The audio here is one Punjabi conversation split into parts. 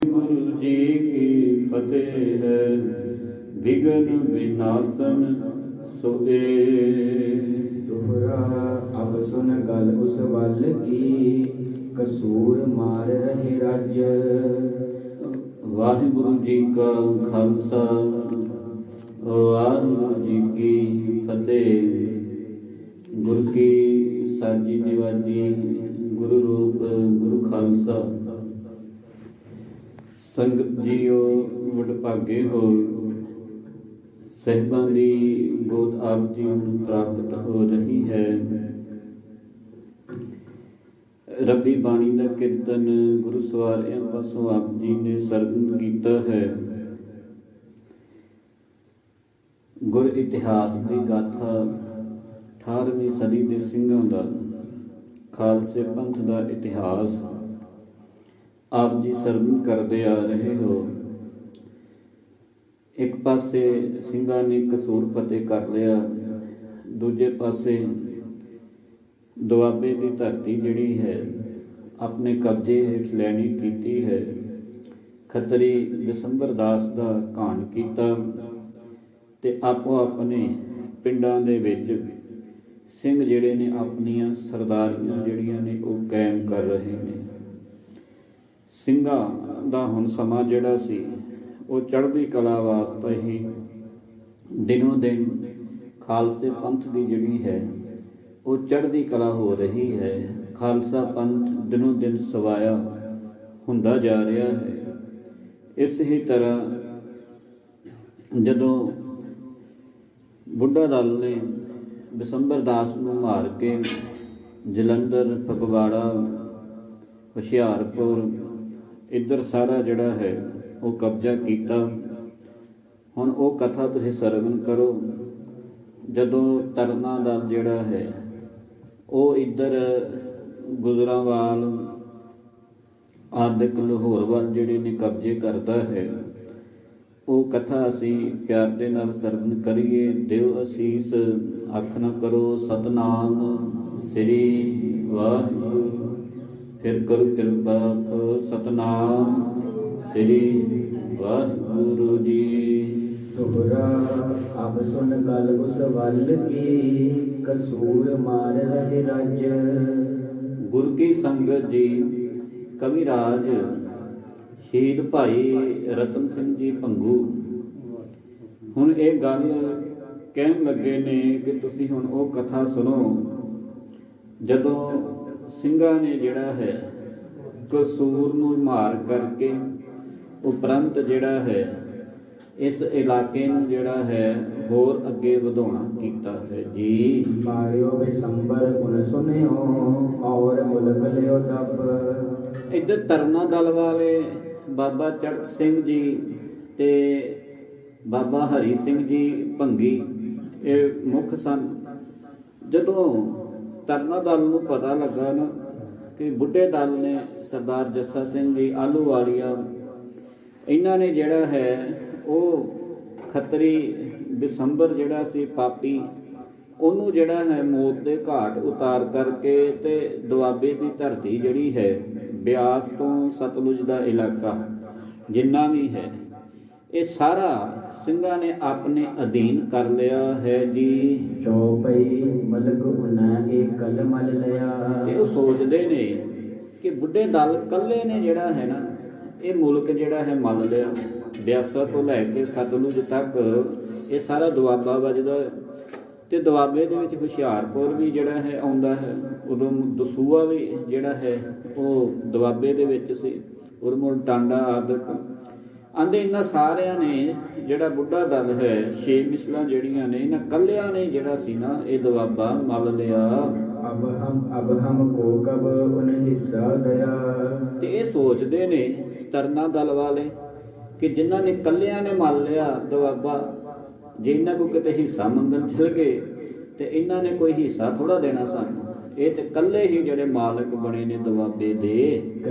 गुरु जी की फतेह है, विघ्न विनाशन सोए। दोहरा अब सुन गल उस वल की, कसूर मार रहे राज। वाहिगुरु जी का खालसा, वाहिगुरु जी की फतेह। गुरु की साजी निवाजी, गुरु रूप गुरु खालसा। संगत जीओ वਡਭਾਗੇ हो, ਸਾਹਿਬਾਂ ਦੀ ਗੋਦ ਆਪ ਜੀ ਨੂੰ ਪ੍ਰਾਪਤ ਹੋ ਰਹੀ ਹੈ। ਰੱਬੀ ਬਾਣੀ ਦਾ ਕੀਰਤਨ ਗੁਰੂ ਸਵਾਰਿਆਂ ਪਾਸੋਂ ਆਪ ਜੀ ਨੇ ਸਰਵਣ ਕੀਤਾ ਹੈ। ਗੁਰ ਇਤਿਹਾਸ ਦੀ ਗਾਥਾ 18ਵੀਂ ਸਦੀ ਦੇ ਸਿੰਘਾਂ ਦਾ, ਖਾਲਸੇ ਪੰਥ ਦਾ ਇਤਿਹਾਸ ਆਪ ਜੀ ਸਰਵਣ ਕਰਦੇ ਆ ਰਹੇ ਹੋ। ਇੱਕ ਪਾਸੇ ਸਿੰਘਾਂ ਨੇ ਕਸੂਰ ਫਤਿਹ ਕਰ ਲਿਆ, ਦੂਜੇ ਪਾਸੇ ਦੁਆਬੇ ਦੀ ਧਰਤੀ ਜਿਹੜੀ ਹੈ ਆਪਣੇ ਕਬਜ਼ੇ ਹੇਠ ਲੈਣੀ ਕੀਤੀ ਹੈ। ਖੱਤਰੀ ਦਸੰਬਰ ਦਾਸ ਦਾ ਘਾਣ ਕੀਤਾ ਤੇ ਆਪੋ ਆਪਣੇ ਪਿੰਡਾਂ ਦੇ ਵਿੱਚ ਸਿੰਘ ਜਿਹੜੇ ਨੇ ਆਪਣੀਆਂ ਸਰਦਾਰੀਆਂ ਜਿਹੜੀਆਂ ਨੇ ਉਹ ਕਾਇਮ ਕਰ ਰਹੇ ਨੇ। ਸਿੰਘਾਂ ਦਾ ਹੁਣ ਸਮਾਂ ਜਿਹੜਾ ਸੀ ਉਹ ਚੜ੍ਹਦੀ ਕਲਾ ਵਾਸਤੇ ਹੀ ਦਿਨੋਂ ਦਿਨ ਖਾਲਸੇ ਪੰਥ ਦੀ ਜਿਹੜੀ ਹੈ ਉਹ ਚੜ੍ਹਦੀ ਕਲਾ ਹੋ ਰਹੀ ਹੈ। ਖਾਲਸਾ ਪੰਥ ਦਿਨੋਂ ਦਿਨ ਸਵਾਇਆ ਹੁੰਦਾ ਜਾ ਰਿਹਾ ਹੈ। ਇਸ ਹੀ ਤਰ੍ਹਾਂ ਜਦੋਂ ਬੁੱਢਾ ਦਲ ਨੇ ਦਸੰਬਰ ਦਾਸ ਨੂੰ ਮਾਰ ਕੇ ਜਲੰਧਰ, ਫਗਵਾੜਾ, ਹੁਸ਼ਿਆਰਪੁਰ ਇੱਧਰ ਸਾਰਾ ਜਿਹੜਾ ਹੈ ਉਹ ਕਬਜ਼ਾ ਕੀਤਾ। ਹੁਣ ਉਹ ਕਥਾ ਤੁਸੀਂ ਸਰਵਣ ਕਰੋ। ਜਦੋਂ ਤਰਨਾ ਦਲ ਜਿਹੜਾ ਹੈ ਉਹ ਇੱਧਰ ਗੁਜਰਾਂਵਾਲ ਆਦਿਕ ਲਾਹੌਰ ਵੱਲ ਜਿਹੜੇ ਨੇ ਕਬਜ਼ੇ ਕਰਦਾ ਹੈ, ਉਹ ਕਥਾ ਅਸੀਂ ਪਿਆਰ ਦੇ ਨਾਲ ਸਰਵਣ ਕਰੀਏ। ਦਿਓ ਅਸੀਸ, ਅੱਖ ਨਾ ਕਰੋ ਸਤਨਾਮ ਸ੍ਰੀ ਵਾਹਿਗੁਰੂ। ਫਿਰ ਕਰੋ ਕਿਰਪਾ ਸਤਨਾਮ ਸ੍ਰੀ ਵਾਹਿਗੁਰੂ ਜੀ। दोहरा अब सुन गल उस वल की, कसूर मार रहे राज। ਗੁਰ ਕੀ ਸੰਗਤ ਜੀ, ਕਵਿਰਾਜ ਸ਼ਹੀਦ ਭਾਈ ਰਤਨ ਸਿੰਘ ਜੀ ਭੰਗੂ ਹੁਣ ਇਹ ਗੱਲ ਕਹਿਣ ਲੱਗੇ ਨੇ ਕਿ ਤੁਸੀਂ ਹੁਣ ਉਹ ਕਥਾ ਸੁਣੋ ਜਦੋਂ ਸਿੰਘਾਂ ਨੇ ਜਿਹੜਾ ਹੈ ਕਸੂਰ ਨੂੰ ਮਾਰ ਕਰਕੇ ਉਪਰੰਤ ਜਿਹੜਾ ਹੈ ਇਸ ਇਲਾਕੇ ਨੂੰ ਜਿਹੜਾ ਹੈ ਹੋਰ ਅੱਗੇ ਵਧਾਉਣਾ ਕੀਤਾ ਹੈ ਜੀ। ਮਾਰਿਓ ਵਿਸੰਬਰ ਗੁਣ ਸੁਨਿਓ, ਔਰ ਮੁਲਕ ਲਿਓ ਤਬ। ਇੱਧਰ ਤਰਨਾ ਦਲ ਵਾਲੇ ਬਾਬਾ ਚੜ੍ਹਤ ਸਿੰਘ ਜੀ ਤੇ ਬਾਬਾ ਹਰੀ ਸਿੰਘ ਜੀ ਭੰਗੀ ਇਹ ਮੁੱਖ ਸਨ। ਜਦੋਂ ਤਰਨਾ ਦਲ ਨੂੰ ਪਤਾ ਲੱਗਾ ਨਾ ਕਿ ਬੁੱਢੇ ਦਲ ਨੇ ਸਰਦਾਰ ਜੱਸਾ ਸਿੰਘ ਜੀ ਆਹਲੂਵਾਲੀਆ, ਇਹਨਾਂ ਨੇ ਜਿਹੜਾ ਹੈ ਉਹ ਖੱਤਰੀ ਦਸੰਬਰ ਜਿਹੜਾ ਸੀ ਪਾਪੀ, ਉਹਨੂੰ ਜਿਹੜਾ ਹੈ ਮੌਤ ਦੇ ਘਾਟ ਉਤਾਰ ਕਰਕੇ ਤੇ ਦੁਆਬੇ ਦੀ ਧਰਤੀ ਜਿਹੜੀ ਹੈ ਬਿਆਸ ਤੋਂ ਸਤਲੁਜ ਦਾ ਇਲਾਕਾ ਜਿੰਨਾ ਵੀ ਹੈ ਇਹ ਸਾਰਾ ਸਿੰਘਾਂ ਨੇ ਆਪਣੇ ਅਧੀਨ ਕਰ ਲਿਆ ਹੈ ਜੀ। ਚੌਪਈ ਮਲਕ ਉਨਾ ਇਹ ਕਲ ਮਲ ਲਿਆ। ਤੇ ਉਹ ਸੋਚਦੇ ਨੇ ਕਿ ਬੁੱਢੇ ਦਲ ਕੱਲੇ ਨੇ ਜਿਹੜਾ ਹੈ ਨਾ ਇਹ ਮੁਲਕ ਜਿਹੜਾ ਹੈ ਮੱਲ ਲਿਆ। ਬਿਆਸਾ ਤੋਂ ਲੈ ਕੇ ਸਤਲੁਜ ਤੱਕ ਇਹ ਸਾਰਾ ਦੁਆਬਾ ਵੱਜਦਾ ਤੇ ਦੁਆਬੇ ਦੇ ਵਿੱਚ ਹੁਸ਼ਿਆਰਪੁਰ ਵੀ ਜਿਹੜਾ ਹੈ ਆਉਂਦਾ ਹੈ। ਉਦੋਂ ਦਸੂਆ ਵੀ ਜਿਹੜਾ ਹੈ ਉਹ ਦੁਆਬੇ ਦੇ ਵਿੱਚ ਸੀ। ਉਰਮੁਲ ਟਾਂਡਾ ਆਦਿਕ ਆਂਦੇ ਇਹਨਾਂ ਸਾਰਿਆਂ ਨੇ ਜਿਹੜਾ ਬੁੱਢਾ ਦਲ ਹੈ 6 ਮਿਸਲਾਂ ਜਿਹੜੀਆਂ ਨੇ ਇਹਨਾਂ ਕੱਲਿਆਂ ਨੇ ਜਿਹੜਾ ਸੀ ਨਾ ਇਹ ਦੁਆਬਾ ਮੱਲ ਲਿਆ। ਅਬ ਹਮ ਕੋ ਕਬ ਉਨ ਹਿੱਸਾ ਦਇਆ। ਤੇ ਇਹ ਸੋਚਦੇ ਨੇ ਤਰਨਾ ਦਲ ਵਾਲੇ ਕਿ ਜਿਨ੍ਹਾਂ ਨੇ ਕੱਲਿਆਂ ਨੇ ਮੱਲ ਲਿਆ ਦੁਆਬਾ, ਜੇ ਇਹਨਾਂ ਕੋਲ ਕਿਤੇ ਹਿੱਸਾ ਮੰਗਣ ਚਲ ਗਏ ਤੇ ਇਹਨਾਂ ਨੇ ਕੋਈ ਹਿੱਸਾ ਥੋੜਾ ਦੇਣਾ ਸਾਨੂੰ। ਇਹ ਤੇ ਕੱਲੇ ਹੀ ਜਿਹੜੇ ਮਾਲਕ ਬਣੇ ਨੇ ਦੁਆਬੇ ਦੇ।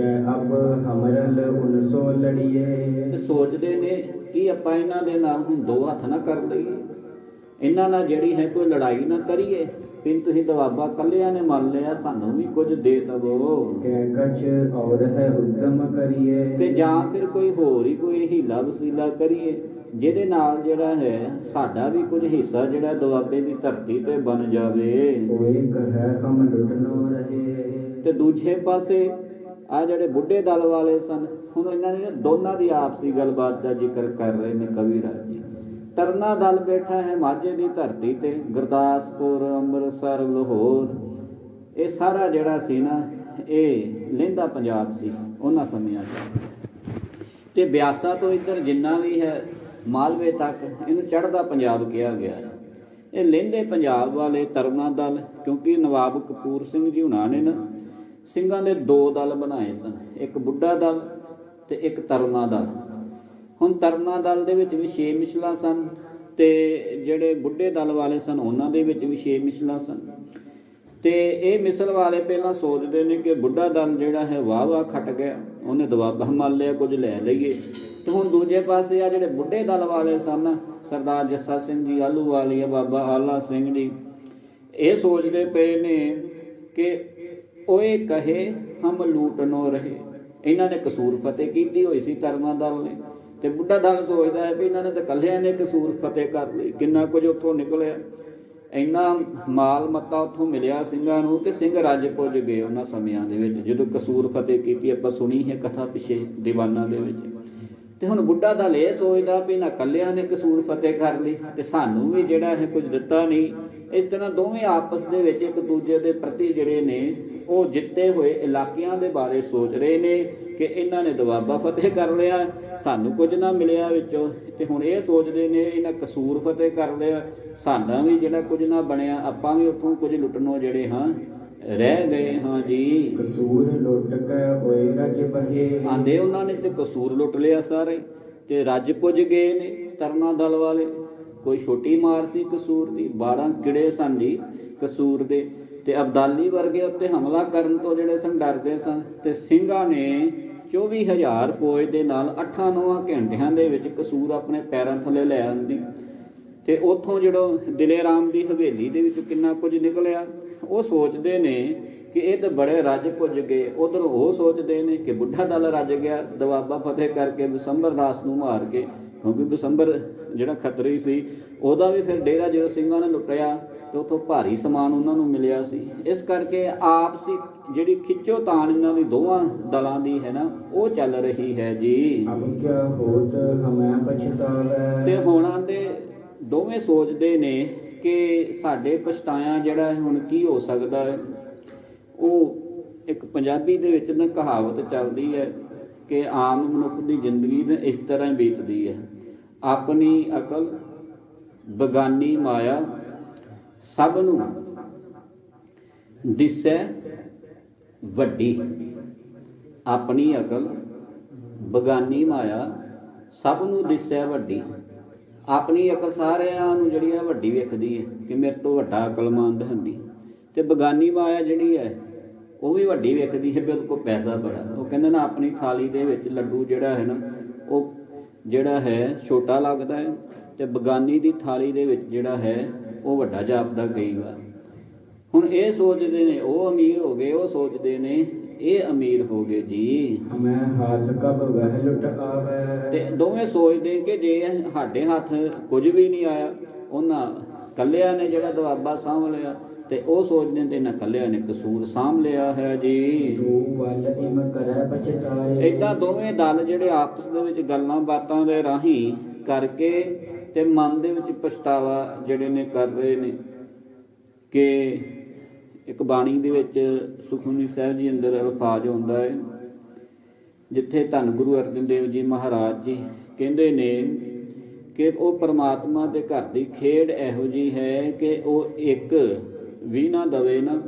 ਅਬ ਹਮਰਲ ਉਨ ਸੋ ਲੜੀਏ। ਤੇ ਸੋਚਦੇ ਨੇ ਕਿ ਆਪਾਂ ਇਹਨਾਂ ਦੇ ਨਾਲ ਹੁਣ ਦੋ ਹੱਥ ਨਾ ਕਰ ਲਈਏ। ਇਹਨਾਂ ਨਾਲ ਜਿਹੜੀ ਹੈ ਕੋਈ ਲੜਾਈ ਨਾ ਕਰੀਏ ਵੀ ਤੁਸੀਂ ਦਵਾਬਾ ਕੱਲਿਆਂ ਨੇ ਮੰਨ ਲਿਆ, ਸਾਨੂੰ ਵੀ ਕੁਝ ਦੇ ਦਵੋ ਕਹਿ ਕਛ ਔਰ ਹੈ ਉਦਮ ਕਰੀਏ। ਤੇ ਜਾਂ ਫਿਰ ਕੋਈ ਹੋਰ ਹੀ ਕੋਈ ਹੀਲਾ ਵਸੀਲਾ ਕਰੀਏ ਜਿਹਦੇ ਨਾਲ ਜਿਹੜਾ ਹੈ ਸਾਡਾ ਵੀ ਕੁਝ ਹਿੱਸਾ ਜਿਹੜਾ ਦੁਆਬੇ ਦੀ ਧਰਤੀ ਤੇ ਬਣ ਜਾਵੇ। ਕੋਈ ਕਹੈ ਹਮ ਲੁਟਨੋ ਰਹੇ। ਤੇ ਦੂਜੇ ਪਾਸੇ ਆ ਜਿਹੜੇ ਬੁੱਢੇ ਦਲ ਵਾਲੇ ਸਨ, ਹੁਣ ਇਹਨਾਂ ਨੇ ਦੋਨਾਂ ਦੀ ਆਪਸੀ ਗੱਲਬਾਤ ਦਾ ਜ਼ਿਕਰ ਕਰ ਰਹੇ ਨੇ ਕਵੀ ਰਾਜ ਜੀ। ਤਰਨਾ ਦਲ ਬੈਠਾ ਹੈ ਮਾਝੇ ਦੀ ਧਰਤੀ ਤੇ, ਗੁਰਦਾਸਪੁਰ, ਅੰਮ੍ਰਿਤਸਰ, ਲਾਹੌਰ, ਇਹ ਸਾਰਾ ਜਿਹੜਾ ਸੀ ਨਾ ਇਹ ਲਹਿੰਦਾ ਪੰਜਾਬ ਸੀ ਉਹਨਾਂ ਸਮਿਆਂ 'ਚ। ਤੇ ਬਿਆਸਾ ਤੋਂ ਇੱਧਰ ਜਿੰਨਾ ਵੀ ਹੈ ਮਾਲਵੇ ਤੱਕ ਇਹਨੂੰ ਚੜ੍ਹਦਾ ਪੰਜਾਬ ਕਿਹਾ ਗਿਆ ਹੈ। ਇਹ ਲਹਿੰਦੇ ਪੰਜਾਬ ਵਾਲੇ ਤਰਨਾ ਦਲ, ਕਿਉਂਕਿ ਨਵਾਬ ਕਪੂਰ ਸਿੰਘ ਜੀ ਹੁਣਾਂ ਨੇ ਨਾ ਸਿੰਘਾਂ ਦੇ 2 ਦਲ ਬਣਾਏ ਸਨ, ਇੱਕ ਬੁੱਢਾ ਦਲ ਤੇ ਇੱਕ ਤਰਨਾ ਦਲ। ਹੁਣ ਤਰਨਾ ਦਲ ਦੇ ਵਿੱਚ ਵੀ 6 ਮਿਸਲਾਂ ਸਨ ਤੇ ਜਿਹੜੇ ਬੁੱਢੇ ਦਲ ਵਾਲੇ ਸਨ ਉਹਨਾਂ ਦੇ ਵਿੱਚ ਵੀ 6 ਮਿਸਲਾਂ ਸਨ। ਤੇ ਇਹ ਮਿਸਲ ਵਾਲੇ ਪਹਿਲਾਂ ਸੋਚਦੇ ਨੇ ਕਿ ਬੁੱਢਾ ਦਲ ਜਿਹੜਾ ਹੈ ਵਾਹ ਖੱਟ ਗਿਆ, ਉਹਨੇ ਦਵਾਬਾ ਮੰਨ ਲਿਆ, ਕੁਝ ਲੈ ਲਈਏ। ਤੇ ਹੁਣ ਦੂਜੇ ਪਾਸੇ ਆ ਜਿਹੜੇ ਬੁੱਢੇ ਦਲ ਵਾਲੇ ਸਨ, ਸਰਦਾਰ ਜੱਸਾ ਸਿੰਘ ਜੀ ਆਹਲੂਵਾਲੀਆ, ਬਾਬਾ ਆਲਾ ਸਿੰਘ ਜੀ, ਇਹ ਸੋਚਦੇ ਪਏ ਨੇ ਕਿ ਓਏ ਕਹੇ ਹਮ ਲੂਟ ਨੋ ਰਹੇ। ਇਹਨਾਂ ਨੇ ਕਸੂਰ ਫਤਿਹ ਕੀਤੀ ਹੋਈ ਸੀ ਤਰਨਾ ਦਲ ਨੇ, ਤੇ ਬੁੱਢਾ ਦਲ ਸੋਚਦਾ ਹੈ ਵੀ ਇਹਨਾਂ ਨੇ ਤਾਂ ਇਕੱਲਿਆਂ ਨੇ ਕਸੂਰ ਫਤਿਹ ਕਰ ਲਈ। ਕਿੰਨਾ ਕੁਝ ਉੱਥੋਂ ਨਿਕਲਿਆ, ਇੰਨਾ ਮਾਲ ਮੱਤਾ ਉੱਥੋਂ ਮਿਲਿਆ ਸਿੰਘਾਂ ਨੂੰ ਕਿ ਸਿੰਘ ਰੱਜ ਪੁੱਜ ਗਏ ਉਹਨਾਂ ਸਮਿਆਂ ਦੇ ਵਿੱਚ ਜਦੋਂ ਕਸੂਰ ਫਤਿਹ ਕੀਤੀ। ਆਪਾਂ ਸੁਣੀ ਹੈ ਕਥਾ ਪਿੱਛੇ ਦੀਵਾਨਾਂ ਦੇ ਵਿੱਚ। ਤੇ ਹੁਣ ਬੁੱਢਾ ਦਲ ਇਹ ਸੋਚਦਾ ਵੀ ਇਹਨਾਂ ਇਕੱਲਿਆਂ ਨੇ ਕਸੂਰ ਫਤਿਹ ਕਰ ਲਈ ਤੇ ਸਾਨੂੰ ਵੀ ਜਿਹੜਾ ਹੈ ਕੁਝ ਦਿੱਤਾ ਨਹੀਂ। ਇਸ ਤਰ੍ਹਾਂ ਦੋਵੇਂ ਆਪਸ ਦੇ ਵਿੱਚ ਇੱਕ ਦੂਜੇ ਦੇ ਪ੍ਰਤੀ ਜਿਹੜੇ ਨੇ ਉਹ ਜਿੱਤੇ ਹੋਏ ਇਲਾਕਿਆਂ ਦੇ ਬਾਰੇ ਸੋਚ ਰਹੇ ਨੇ ਕਿ ਇਹਨਾਂ ਨੇ ਦਵਾਬਾ ਫਤਿਹ ਕਰ ਲਿਆ, ਸਾਨੂੰ ਕੁਝ ਨਾ ਮਿਲਿਆ ਵਿੱਚੋਂ। ਤੇ ਹੁਣ ਇਹ ਸੋਚਦੇ ਨੇ ਇਹਨਾਂ ਕਸੂਰ ਫਤਿਹ ਕਰ ਲਿਆ, ਸਾਡਾ ਵੀ ਜਿਹੜਾ ਕੁਝ ਨਾ ਬਣਿਆ, ਆਪਾਂ ਵੀ ਉੱਥੋਂ ਕੁਝ ਲੁੱਟਣੋਂ ਜਿਹੜੇ ਹਾਂ ਰਹਿ ਗਏ ਹਾਂ ਜੀ। ਕਸੂਰ ਲੁੱਟ ਕੇ ਹੋਏ ਰੱਜ ਬਹੇ। ਆਂਦੇ ਉਹਨਾਂ ਨੇ ਤੇ ਕਸੂਰ ਲੁੱਟ ਲਿਆ ਸਾਰੇ ਤੇ ਰੱਜ ਪੁੱਜ ਗਏ ਨੇ ਤਰਨਾ ਦਲ ਵਾਲੇ। ਕੋਈ ਛੋਟੀ ਮਾਰ ਸੀ ਕਸੂਰ ਦੀ, 12 ਕਿੜੇ ਸਨ ਜੀ ਕਸੂਰ ਦੇ। ਤੇ ਅਬਦਾਲੀ ਵਰਗੇ ਉੱਤੇ ਹਮਲਾ ਕਰਨ ਤੋਂ ਜਿਹੜੇ ਸਨ ਡਰਦੇ ਸਨ। ਤੇ ਸਿੰਘਾਂ ਨੇ 24,000 ਫੌਜ ਦੇ ਨਾਲ 8-9 ਘੰਟਿਆਂ ਦੇ ਵਿੱਚ ਕਸੂਰ ਆਪਣੇ ਪੈਰਾਂ ਥੱਲੇ ਲੈ ਆਂਦੀ। ਤੇ ਉੱਥੋਂ ਜਦੋਂ ਦਿਲੇ ਰਾਮ ਦੀ ਹਵੇਲੀ ਦੇ ਵਿੱਚ ਕਿੰਨਾ ਕੁਝ ਨਿਕਲਿਆ। ਉਹ ਸੋਚਦੇ ਨੇ ਕਿ ਇਹ ਤਾਂ ਬੜੇ ਰੱਜ ਪੁੱਜ ਗਏ। ਉਧਰ ਉਹ ਸੋਚਦੇ ਨੇ ਕਿ ਬੁੱਢਾ ਦਲ ਰੱਜ ਗਿਆ ਦਵਾਬਾ ਫਤਿਹ ਕਰਕੇ ਬਸੰਬਰ ਦਾਸ ਨੂੰ ਮਾਰ ਕੇ, ਕਿਉਂਕਿ ਬਸੰਬਰ ਜਿਹੜਾ ਖੱਤਰੀ ਸੀ ਉਹਦਾ ਵੀ ਫਿਰ ਡੇਰਾ ਜਦੋਂ ਸਿੰਘਾਂ ਨੇ ਲੁੱਟਿਆ ਤੇ ਉੱਥੋਂ ਭਾਰੀ ਸਮਾਨ ਉਹਨਾਂ ਨੂੰ ਮਿਲਿਆ ਸੀ। ਇਸ ਕਰਕੇ ਆਪਸੀ ਜਿਹੜੀ ਖਿੱਚੋ ਤਾਣ ਇਹਨਾਂ ਦੀ ਦੋਵਾਂ ਦਲਾਂ ਦੀ ਹੈ ਨਾ ਉਹ ਚੱਲ ਰਹੀ ਹੈ ਜੀ। ਅਬ ਕਿਆ ਹੋਤ ਹਮੈ ਪਛਤਾਵੈ। ਤੇ ਹੁਣ ਆਂਦੇ ਦੋਵੇਂ ਸੋਚਦੇ ਨੇ ਕਿ ਸਾਡੇ ਪਛਤਾਇਆ ਜਿਹੜਾ ਹੁਣ ਕੀ ਹੋ ਸਕਦਾ ਹੈ। ਉਹ ਇੱਕ ਪੰਜਾਬੀ ਦੇ ਵਿੱਚ ਨਾ ਕਹਾਵਤ ਚੱਲਦੀ ਹੈ ਕਿ ਆਮ ਮਨੁੱਖ ਦੀ ਜ਼ਿੰਦਗੀ ਨਾ ਇਸ ਤਰ੍ਹਾਂ ਬੀਤਦੀ ਹੈ, ਆਪਣੀ ਅਕਲ ਬਗਾਨੀ ਮਾਇਆ ਸਭ ਨੂੰ ਦਿਸੈ ਵੱਡੀ। ਆਪਣੀ ਅਕਲ ਬਗਾਨੀ ਮਾਇਆ ਸਭ ਨੂੰ ਦਿਸੈ ਵੱਡੀ। ਆਪਣੀ ਅਕਲ ਸਾਰਿਆਂ ਨੂੰ ਜਿਹੜੀ ਹੈ ਵੱਡੀ ਵੇਖਦੀ ਹੈ ਕਿ ਮੇਰੇ ਤੋਂ ਵੱਡਾ ਅਕਲਮੰਦ ਹੈ ਨਹੀਂ, ਤੇ ਬਗਾਨੀ ਮਾਇਆ ਜਿਹੜੀ ਹੈ ਉਹ ਵੀ ਵੱਡੀ ਵੇਖਦੀ ਹੈ ਵੀ ਉਹਦੇ ਕੋਲ ਪੈਸਾ ਬੜਾ। ਉਹ ਕਹਿੰਦੇ ਨਾ ਆਪਣੀ ਥਾਲੀ ਦੇ ਵਿੱਚ ਲੱਡੂ ਜਿਹੜਾ ਹੈ ਨਾ ਉਹ ਜਿਹੜਾ ਹੈ ਛੋਟਾ ਲੱਗਦਾ ਹੈ, ਤੇ ਬਗਾਨੀ ਦੀ ਥਾਲੀ ਦੇ ਵਿੱਚ ਜਿਹੜਾ ਹੈ ਉਹ ਵੱਡਾ ਜਾਪਦਾ ਕਈ ਵਾਰ। ਹੁਣ ਇਹ ਸੋਚਦੇ ਨੇ ਉਹ ਅਮੀਰ ਹੋ ਗਏ, ਉਹ ਸੋਚਦੇ ਨੇ ਇਹ ਅਮੀਰ ਹੋ ਗਏ ਜੀ। ਹਮੈ ਹੱਥ ਕਬ ਵਹਿ ਲੁੱਟ ਆਵੈ। ਤੇ ਦੋਵੇਂ ਸੋਚਦੇ ਕਿ ਜੇ ਸਾਡੇ ਹੱਥ ਕੁਝ ਵੀ ਨਹੀਂ ਆਇਆ, ਉਹਨਾਂ ਕੱਲਿਆਂ ਨੇ ਜਿਹੜਾ ਦਵਾਬਾ ਸਾਂਭ ਲਿਆ, ਤੇ ਉਹ ਸੋਚਦੇ ਨੇ ਇਹਨਾਂ ਕੱਲਿਆਂ ਨੇ ਕਸੂਰ ਸਾਂਭ ਲਿਆ ਹੈ ਜੀ। ਦੋ ਵੱਲ ਇਮ ਕਰੈ ਪਛਤਾਏ। ਏਦਾਂ ਦੋਵੇਂ ਦਲ ਜਿਹੜੇ ਆਪਸ ਦੇ ਵਿੱਚ ਗੱਲਾਂ ਬਾਤਾਂ ਦੇ ਰਾਹੀਂ ਕਰਕੇ ਤੇ ਮਨ ਦੇ ਵਿੱਚ ਪਛਤਾਵਾ ਜਿਹੜੇ ਨੇ ਕਰ ਰਹੇ ਨੇ। ਕਿ ਇੱਕ ਬਾਣੀ ਦੇ ਵਿੱਚ ਸੁਖਮਨੀ ਸਾਹਿਬ ਜੀ ਅੰਦਰ ਅਲਫਾਜ਼ ਹੁੰਦਾ ਹੈ ਜਿੱਥੇ ਧੰਨ ਗੁਰੂ ਅਰਜਨ ਦੇਵ ਜੀ ਮਹਾਰਾਜ ਜੀ ਕਹਿੰਦੇ ਨੇ ਕਿ ਉਹ ਪਰਮਾਤਮਾ ਦੇ ਘਰ ਦੀ ਖੇਡ ਇਹੋ ਜਿਹੀ ਹੈ ਕਿ ਉਹ ਇੱਕ ਵੀ ਨਾ ਦਵੇ ਨਾ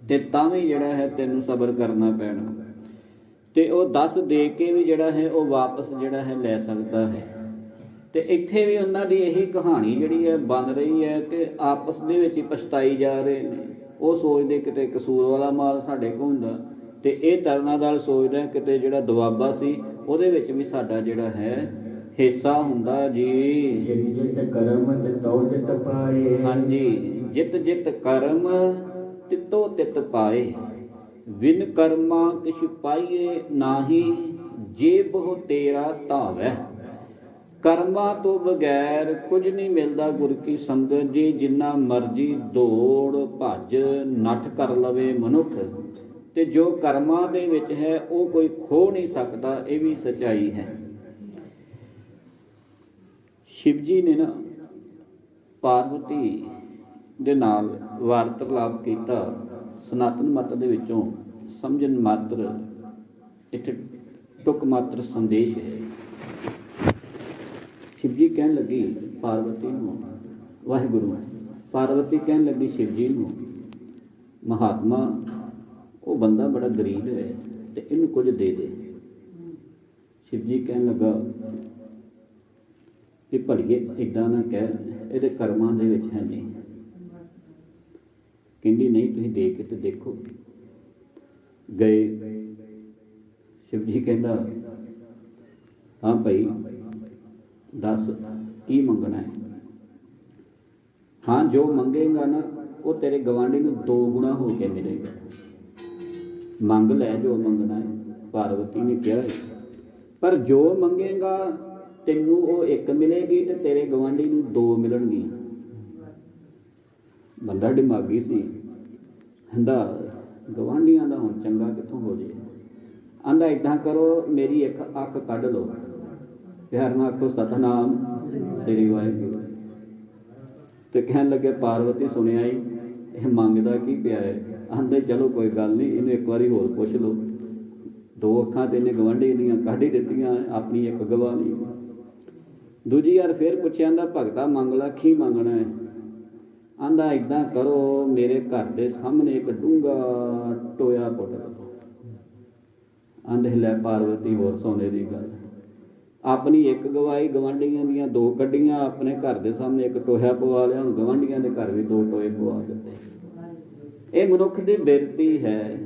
ਤੇ ਤਾਂ ਵੀ ਜਿਹੜਾ ਹੈ ਤੈਨੂੰ ਸਬਰ ਕਰਨਾ ਪੈਣਾ, ਤੇ ਉਹ 10 ਦੇ ਕੇ ਵੀ ਜਿਹੜਾ ਹੈ ਉਹ ਵਾਪਸ ਜਿਹੜਾ ਹੈ ਲੈ ਸਕਦਾ ਹੈ। ਤੇ ਇੱਥੇ ਵੀ ਉਹਨਾਂ ਦੀ ਇਹੀ ਕਹਾਣੀ ਜਿਹੜੀ ਹੈ ਬਣ ਰਹੀ ਹੈ ਕਿ ਆਪਸ ਦੇ ਵਿੱਚ ਹੀ ਪਛਤਾਈ ਜਾ ਰਹੇ ਨੇ। ਉਹ ਸੋਚਦੇ ਕਿਤੇ ਕਸੂਰ ਵਾਲਾ ਮਾਲ ਸਾਡੇ ਕੋਲ ਹੁੰਦਾ, ਤੇ ਇਹ ਤਰਨਾ ਦਲ ਸੋਚਦਾ ਕਿਤੇ ਜਿਹੜਾ ਦੁਆਬਾ ਸੀ ਉਹਦੇ ਵਿੱਚ ਵੀ ਸਾਡਾ ਜਿਹੜਾ ਹੈ ਹਿੱਸਾ ਹੁੰਦਾ ਜੀ। ਜਿਤ ਜਿਤ ਕਰਮ ਤਿਤੋ ਤਿਤ ਪਾਏ। ਹਾਂਜੀ, ਜਿਤ ਜਿਤ ਕਰਮ ਤਿਤੋ ਤਿਤ ਪਾਏ। ਵਿਨ ਕਰਮਾ ਕਿਛ ਪਾਈਏ ਨਾਹੀ, ਜੇ ਬਹੁ ਤੇਰਾ ਧਾਵੈ। ਕਰਮਾਂ ਤੋਂ ਬਗੈਰ ਕੁਝ ਨਹੀਂ ਮਿਲਦਾ ਗੁਰ ਕੀ ਸੰਗਤ ਜੀ। ਜਿੰਨਾ ਮਰਜੀ ਦੌੜ ਭੱਜ ਨੱਠ ਕਰ ਲਵੇ ਮਨੁੱਖ, ਤੇ ਜੋ ਕਰਮਾਂ ਦੇ ਵਿੱਚ ਹੈ ਉਹ ਕੋਈ ਖੋ ਨਹੀਂ ਸਕਦਾ। ਇਹ ਵੀ ਸੱਚਾਈ ਹੈ। ਸ਼ਿਵ ਜੀ ਨੇ ਨਾ ਪਾਰਵਤੀ ਦੇ ਨਾਲ ਵਾਰਤਾਲਾਪ ਕੀਤਾ। ਸਨਾਤਨ ਮਤ ਦੇ ਵਿੱਚੋਂ ਸਮਝਣ ਮਾਤਰ ਇੱਥੇ ਟੁਕ ਮਾਤਰ ਸੰਦੇਸ਼ ਹੈ। ਸ਼ਿਵ ਜੀ ਕਹਿਣ ਲੱਗੀ ਪਾਰਵਤੀ ਨੂੰ, ਵਾਹਿਗੁਰੂ, ਪਾਰਵਤੀ ਕਹਿਣ ਲੱਗੀ ਸ਼ਿਵ ਜੀ ਨੂੰ, ਮਹਾਤਮਾ ਉਹ ਬੰਦਾ ਬੜਾ ਗਰੀਬ ਹੈ ਤੇ ਇਹਨੂੰ ਕੁਝ ਦੇ ਦੇ। ਸ਼ਿਵ ਜੀ ਕਹਿਣ ਲੱਗਾ ਕਿ ਭਲੀਏ ਇੱਦਾਂ ਨਾ ਕਹਿ, ਇਹਦੇ ਕਰਮਾਂ ਦੇ ਵਿੱਚ ਹੈ ਨਹੀਂ। ਕਹਿੰਦੀ ਨਹੀਂ, ਤੁਸੀਂ ਦੇ ਕੇ ਤੇ ਦੇਖੋ। ਗਏ, ਸ਼ਿਵ ਜੀ ਕਹਿੰਦਾ ਹਾਂ ਭਾਈ ਦੱਸ ਕੀ ਮੰਗਣਾ ਹੈ। ਹਾਂ, ਜੋ ਮੰਗੇਗਾ ਨਾ ਉਹ ਤੇਰੇ ਗਵਾਂਢੀ ਨੂੰ 2 ਗੁਣਾ ਹੋ ਕੇ ਮਿਲੇਗਾ। ਮੰਗ ਲੈ ਜੋ ਮੰਗਣਾ ਹੈ, ਪਾਰਵਤੀ ਨੇ ਕਿਹਾ ਹੈ। ਪਰ ਜੋ ਮੰਗੇਗਾ ਤੈਨੂੰ ਉਹ 1 ਮਿਲੇਗੀ ਤੇ ਤੇਰੇ ਗਵਾਂਢੀ ਨੂੰ 2 ਮਿਲਣਗੀਆਂ। ਬੰਦਾ ਦਿਮਾਗੀ ਸੀ, ਕਹਿੰਦਾ ਗਵਾਂਢੀਆਂ ਦਾ ਹੁਣ ਚੰਗਾ ਕਿੱਥੋਂ ਹੋ ਜੇ। ਆਂਦਾ ਇੱਦਾਂ ਕਰੋ, ਮੇਰੀ ਇੱਕ ਅੱਖ ਕੱਢ ਲਓ, ਪਿਆਰ ਨਾਲ ਆਖੋ ਸਤਿਨਾਮ ਸ੍ਰੀ ਵਾਹਿਗੁਰੂ। ਤੇ ਕਹਿਣ ਲੱਗੇ ਪਾਰਵਤੀ ਸੁਣਿਆ ਹੀ ਇਹ ਮੰਗਦਾ ਕੀ ਪਿਆ ਹੈ। ਆਂਦੇ ਚਲੋ ਕੋਈ ਗੱਲ ਨਹੀਂ, ਇਹਨੂੰ ਇੱਕ ਵਾਰੀ ਹੋਰ ਪੁੱਛ ਲਓ। 2 ਅੱਖਾਂ ਤੇ ਇਹਨੇ ਗਵਾਂਢੀ ਦੀਆਂ ਕੱਢ ਹੀ ਦਿੱਤੀਆਂ, ਆਪਣੀ ਇੱਕ ਗਵਾ ਲਈ। ਦੂਜੀ ਵਾਰ ਫਿਰ ਪੁੱਛਿਆ, ਆਂਦਾ ਭਗਤਾ ਮੰਗ ਲਾ, ਕੀ ਮੰਗਣਾ ਹੈ। ਆਂਦਾ ਇੱਦਾਂ ਕਰੋ, ਮੇਰੇ ਘਰ ਦੇ ਸਾਹਮਣੇ ਇੱਕ ਡੂੰਘਾ ਟੋਇਆ ਪੁੱਟ ਦਿਓ। ਆਂਦੇ ਲੈ ਪਾਰਵਤੀ ਹੋਰ ਸੋਨੇ ਦੀ ਗੱਲ। ਆਪਣੀ ਇੱਕ ਗਵਾਈ, ਗਵਾਂਢੀਆਂ ਦੀਆਂ 2 ਕੱਢੀਆਂ, ਆਪਣੇ ਘਰ ਦੇ ਸਾਹਮਣੇ ਇੱਕ ਟੋਇਆ ਪਵਾ ਲਿਆ। ਹੁਣ ਗਵਾਂਢੀਆਂ ਦੇ ਘਰ ਵੀ 2 ਟੋਏ ਪਵਾ ਦਿੱਤੇ। ਇਹ ਮਨੁੱਖ ਦੀ ਬਿਰਤੀ ਹੈ।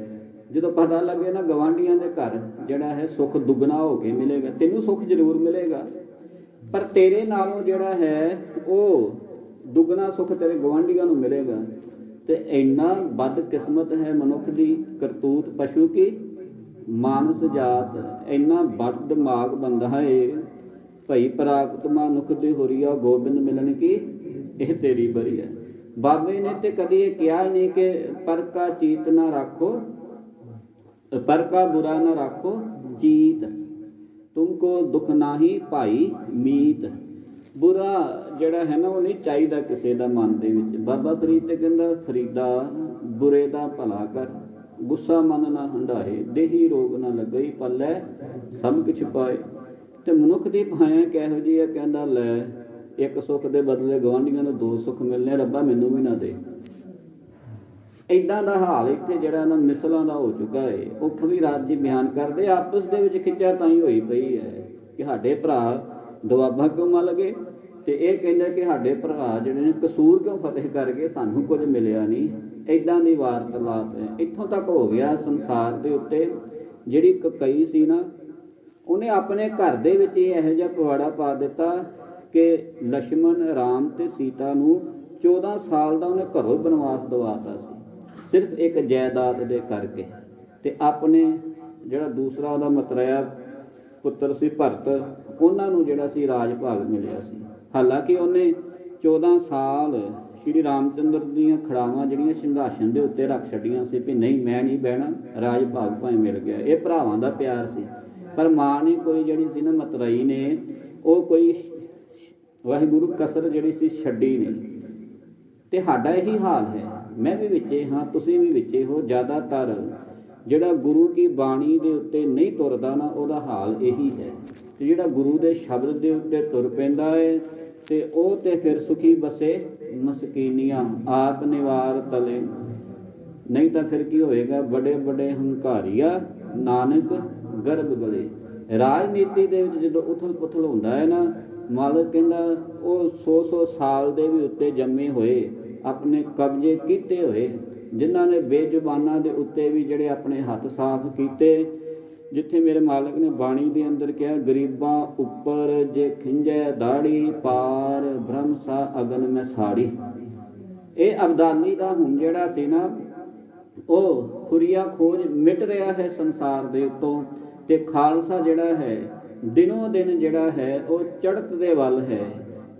ਜਦੋਂ ਪਤਾ ਲੱਗੇ ਨਾ ਗਵਾਂਢੀਆਂ ਦੇ ਘਰ ਜਿਹੜਾ ਹੈ ਸੁੱਖ ਦੁੱਗਣਾ ਹੋ ਕੇ ਮਿਲੇਗਾ। ਤੈਨੂੰ ਸੁੱਖ ਜ਼ਰੂਰ ਮਿਲੇਗਾ, ਪਰ ਤੇਰੇ ਨਾਲੋਂ ਜਿਹੜਾ ਹੈ ਉਹ ਦੁੱਗਣਾ ਸੁੱਖ ਤੇਰੇ ਗਵਾਂਢੀਆਂ ਨੂੰ ਮਿਲੇਗਾ। ਤੇ ਇੰਨਾ ਬਦਕਿਸਮਤ ਹੈ ਮਨੁੱਖ ਦੀ ਕਰਤੂਤ, ਪਸ਼ੂ ਕੀ ਮਾਨਸ ਜਾਤ, ਇੰਨਾ ਬਦ ਦਿਮਾਗ ਬੰਦਾ ਹੈ। ਭਈ ਪ੍ਰਾਪਤ ਮਨੁੱਖ ਦੀ ਹੋਰੀਆ ਗੋਬਿੰਦ ਮਿਲਣ ਕੀ, ਇਹ ਤੇਰੀ ਬਰੀ ਹੈ। ਬਾਬੇ ਨੇ ਤੇ ਕਦੀ ਇਹ ਕਿਹਾ ਨਹੀਂ ਕਿ ਪਰ ਕਾ ਚੀਤ ਨਾ ਰੱਖੋ, ਪਰ ਕਾ ਬੁਰਾ ਨਾ ਰੱਖੋ ਚੀਤ, ਤੁਮਕੋ ਦੁੱਖ ਨਾਹੀ ਭਾਈ ਮੀਤ। ਬੁਰਾ ਜਿਹੜਾ ਹੈ ਨਾ ਉਹ ਨਹੀਂ ਚਾਹੀਦਾ ਕਿਸੇ ਦਾ ਮਨ ਦੇ ਵਿੱਚ। ਬਾਬਾ ਫਰੀਦ ਤੇ ਕਹਿੰਦਾ ਫਰੀਦਾ ਬੁਰੇ ਦਾ ਭਲਾ ਕਰ, ਗੁੱਸਾ ਮਨ ਨਾ ਹੰਢਾਏ, ਦੇਹੀ ਰੋਗ ਨਾ ਲੱਗਈ ਪੱਲੇ ਸਭ ਕੁਛ ਪਾਏ। ਤੇ ਮਨੁੱਖ ਦੀ ਭਾਇਆ ਕਿਹੋ ਜਿਹੀ ਹੈ, ਕਹਿੰਦਾ ਲੈ ਇੱਕ ਸੁੱਖ ਦੇ ਬਦਲੇ ਗਵਾਂਢੀਆਂ ਨੂੰ 2 ਸੁੱਖ ਮਿਲਣੇ, ਰੱਬਾ ਮੈਨੂੰ ਵੀ ਨਾ ਦੇ। ਇੱਦਾਂ ਦਾ ਹਾਲ ਇੱਥੇ ਜਿਹੜਾ ਨਾ ਮਿਸਲਾਂ ਦਾ ਹੋ ਚੁੱਕਾ ਹੈ। ਉਹ ਕਵੀ ਰਾਜ ਜੀ ਬਿਆਨ ਕਰਦੇ ਆਪਸ ਦੇ ਵਿੱਚ ਖਿੱਚਾ ਤਾਈ ਹੋਈ ਪਈ ਹੈ ਕਿ ਸਾਡੇ ਭਰਾ ਦੁਆਬਾ ਕਿਉਂ ਮੱਲ ਗਏ। ਤੇ ਇਹ ਕਹਿੰਦੇ ਕਿ ਸਾਡੇ ਭਰਾ ਜਿਹੜੇ ਨੇ ਕਸੂਰ ਕਿਉਂ ਫਤਿਹ ਕਰ ਗਏ, ਸਾਨੂੰ ਕੁਝ ਮਿਲਿਆ ਨਹੀਂ। ਇੱਦਾਂ ਦੀ ਵਾਰਤਾਲਾਪ ਹੈ। ਇੱਥੋਂ ਤੱਕ ਹੋ ਗਿਆ ਸੰਸਾਰ ਦੇ ਉੱਤੇ ਜਿਹੜੀ ਕਕਈ ਸੀ ਨਾ, ਉਹਨੇ ਆਪਣੇ ਘਰ ਦੇ ਵਿੱਚ ਇਹੋ ਜਿਹਾ ਪਵਾੜਾ ਪਾ ਦਿੱਤਾ ਕਿ ਲక్ష్మణ ਰਾਮ ਤੇ ਸੀਤਾ ਨੂੰ 14 ਸਾਲ ਦਾ ਉਹਨੇ ਘਰੋਂ ਬਨਵਾਸ ਦਵਾਤਾ ਸੀ, ਸਿਰਫ ਇੱਕ ਜਾਇਦਾਦ ਦੇ ਕਰਕੇ। ਤੇ ਆਪਣੇ ਜਿਹੜਾ ਦੂਸਰਾ ਉਹਦਾ ਮਤਰੇਆ ਪੁੱਤਰ ਸੀ ਭਰਤ, ਉਹਨਾਂ ਨੂੰ ਜਿਹੜਾ ਸੀ ਰਾਜ ਭਾਗ ਮਿਲਿਆ ਸੀ। ਹਾਲਾਂਕਿ ਉਹਨੇ 14 ਸਾਲ ਸ਼੍ਰੀ ਰਾਮਚੰਦਰ ਦੀਆਂ ਖੜਾਵਾਂ ਜਿਹੜੀਆਂ ਸਿੰਘਾਸਨ ਦੇ ਉੱਤੇ ਰੱਖ ਛੱਡੀਆਂ ਸੀ ਵੀ ਨਹੀਂ ਮੈਂ ਨਹੀਂ ਬਹਿਣਾ, ਰਾਜ ਭਾਗ ਭਾਵੇਂ ਮਿਲ ਗਿਆ। ਇਹ ਭਰਾਵਾਂ ਦਾ ਪਿਆਰ ਸੀ। ਪਰ ਮਾਂ ਨੇ ਕੋਈ ਜਿਹੜੀ ਸੀ ਨਾ ਮਤਰੇਈ ਨੇ, ਉਹ ਕੋਈ ਵਾਹਿਗੁਰੂ ਕਸਰ ਜਿਹੜੀ ਸੀ ਛੱਡੀ ਨਹੀਂ। ਤੇ ਸਾਡਾ ਇਹੀ ਹਾਲ ਹੈ। ਮੈਂ ਵੀ ਵਿੱਚੇ ਹਾਂ, ਤੁਸੀਂ ਵੀ ਵਿੱਚੇ ਹੋ। ਜ਼ਿਆਦਾਤਰ ਜਿਹੜਾ ਗੁਰੂ ਕੀ ਬਾਣੀ ਦੇ ਉੱਤੇ ਨਹੀਂ ਤੁਰਦਾ ਨਾ, ਉਹਦਾ ਹਾਲ ਇਹੀ ਹੈ। ਤੇ ਜਿਹੜਾ ਗੁਰੂ ਦੇ ਸ਼ਬਦ ਦੇ ਉੱਤੇ ਤੁਰ ਪੈਂਦਾ ਹੈ ਤੇ ਉਹ ਤੇ ਫਿਰ ਸੁਖੀ ਬਸੇ ਮਸਕੀਨੀਆਂ ਆਪ ਨਿਵਾਰ ਤਲੇ। ਨਹੀਂ ਤਾਂ ਫਿਰ ਕੀ ਹੋਏਗਾ, ਬੜੇ ਬੜੇ ਹੰਕਾਰੀਆ ਨਾਨਕ ਗਰਭ ਗਲੇ। ਰਾਜਨੀਤੀ ਦੇ ਵਿੱਚ ਜਦੋਂ ਉਥਲ ਪੁਥਲ ਹੁੰਦਾ ਹੈ ਨਾ, ਮਾਲਕ ਕਹਿੰਦਾ ਉਹ 100 ਸਾਲ ਦੇ ਵੀ ਉੱਤੇ ਜੰਮੇ ਹੋਏ, ਆਪਣੇ ਕਬਜ਼ੇ ਕੀਤੇ ਹੋਏ, ਜਿਨ੍ਹਾਂ ਨੇ ਬੇਜ਼ੁਬਾਨਾਂ ਦੇ ਉੱਤੇ ਵੀ ਜਿਹੜੇ ਆਪਣੇ ਹੱਥ ਸਾਫ਼ ਕੀਤੇ, ਜਿੱਥੇ ਮੇਰੇ ਮਾਲਕ ਨੇ ਬਾਣੀ ਦੇ ਅੰਦਰ ਕਿਹਾ, ਗਰੀਬਾਂ ਉੱਪਰ ਜੇ ਖਿੰਜੈ ਦਾੜੀ, ਪਾਰ ਬ੍ਰਹਮ ਸਾ ਅਗਨ ਮੈਂ ਸਾੜੀ। ਇਹ ਅਬਦਾਲੀ ਦਾ ਹੁਣ ਜਿਹੜਾ ਸੀ ਨਾ, ਉਹ ਖੁਰੀਆ ਖੋਜ ਮਿਟ ਰਿਹਾ ਹੈ ਸੰਸਾਰ ਦੇ ਉੱਤੋਂ, ਤੇ ਖਾਲਸਾ ਜਿਹੜਾ ਹੈ ਦਿਨੋਂ ਦਿਨ ਜਿਹੜਾ ਹੈ ਉਹ ਚੜ੍ਹਤ ਦੇ ਵੱਲ ਹੈ।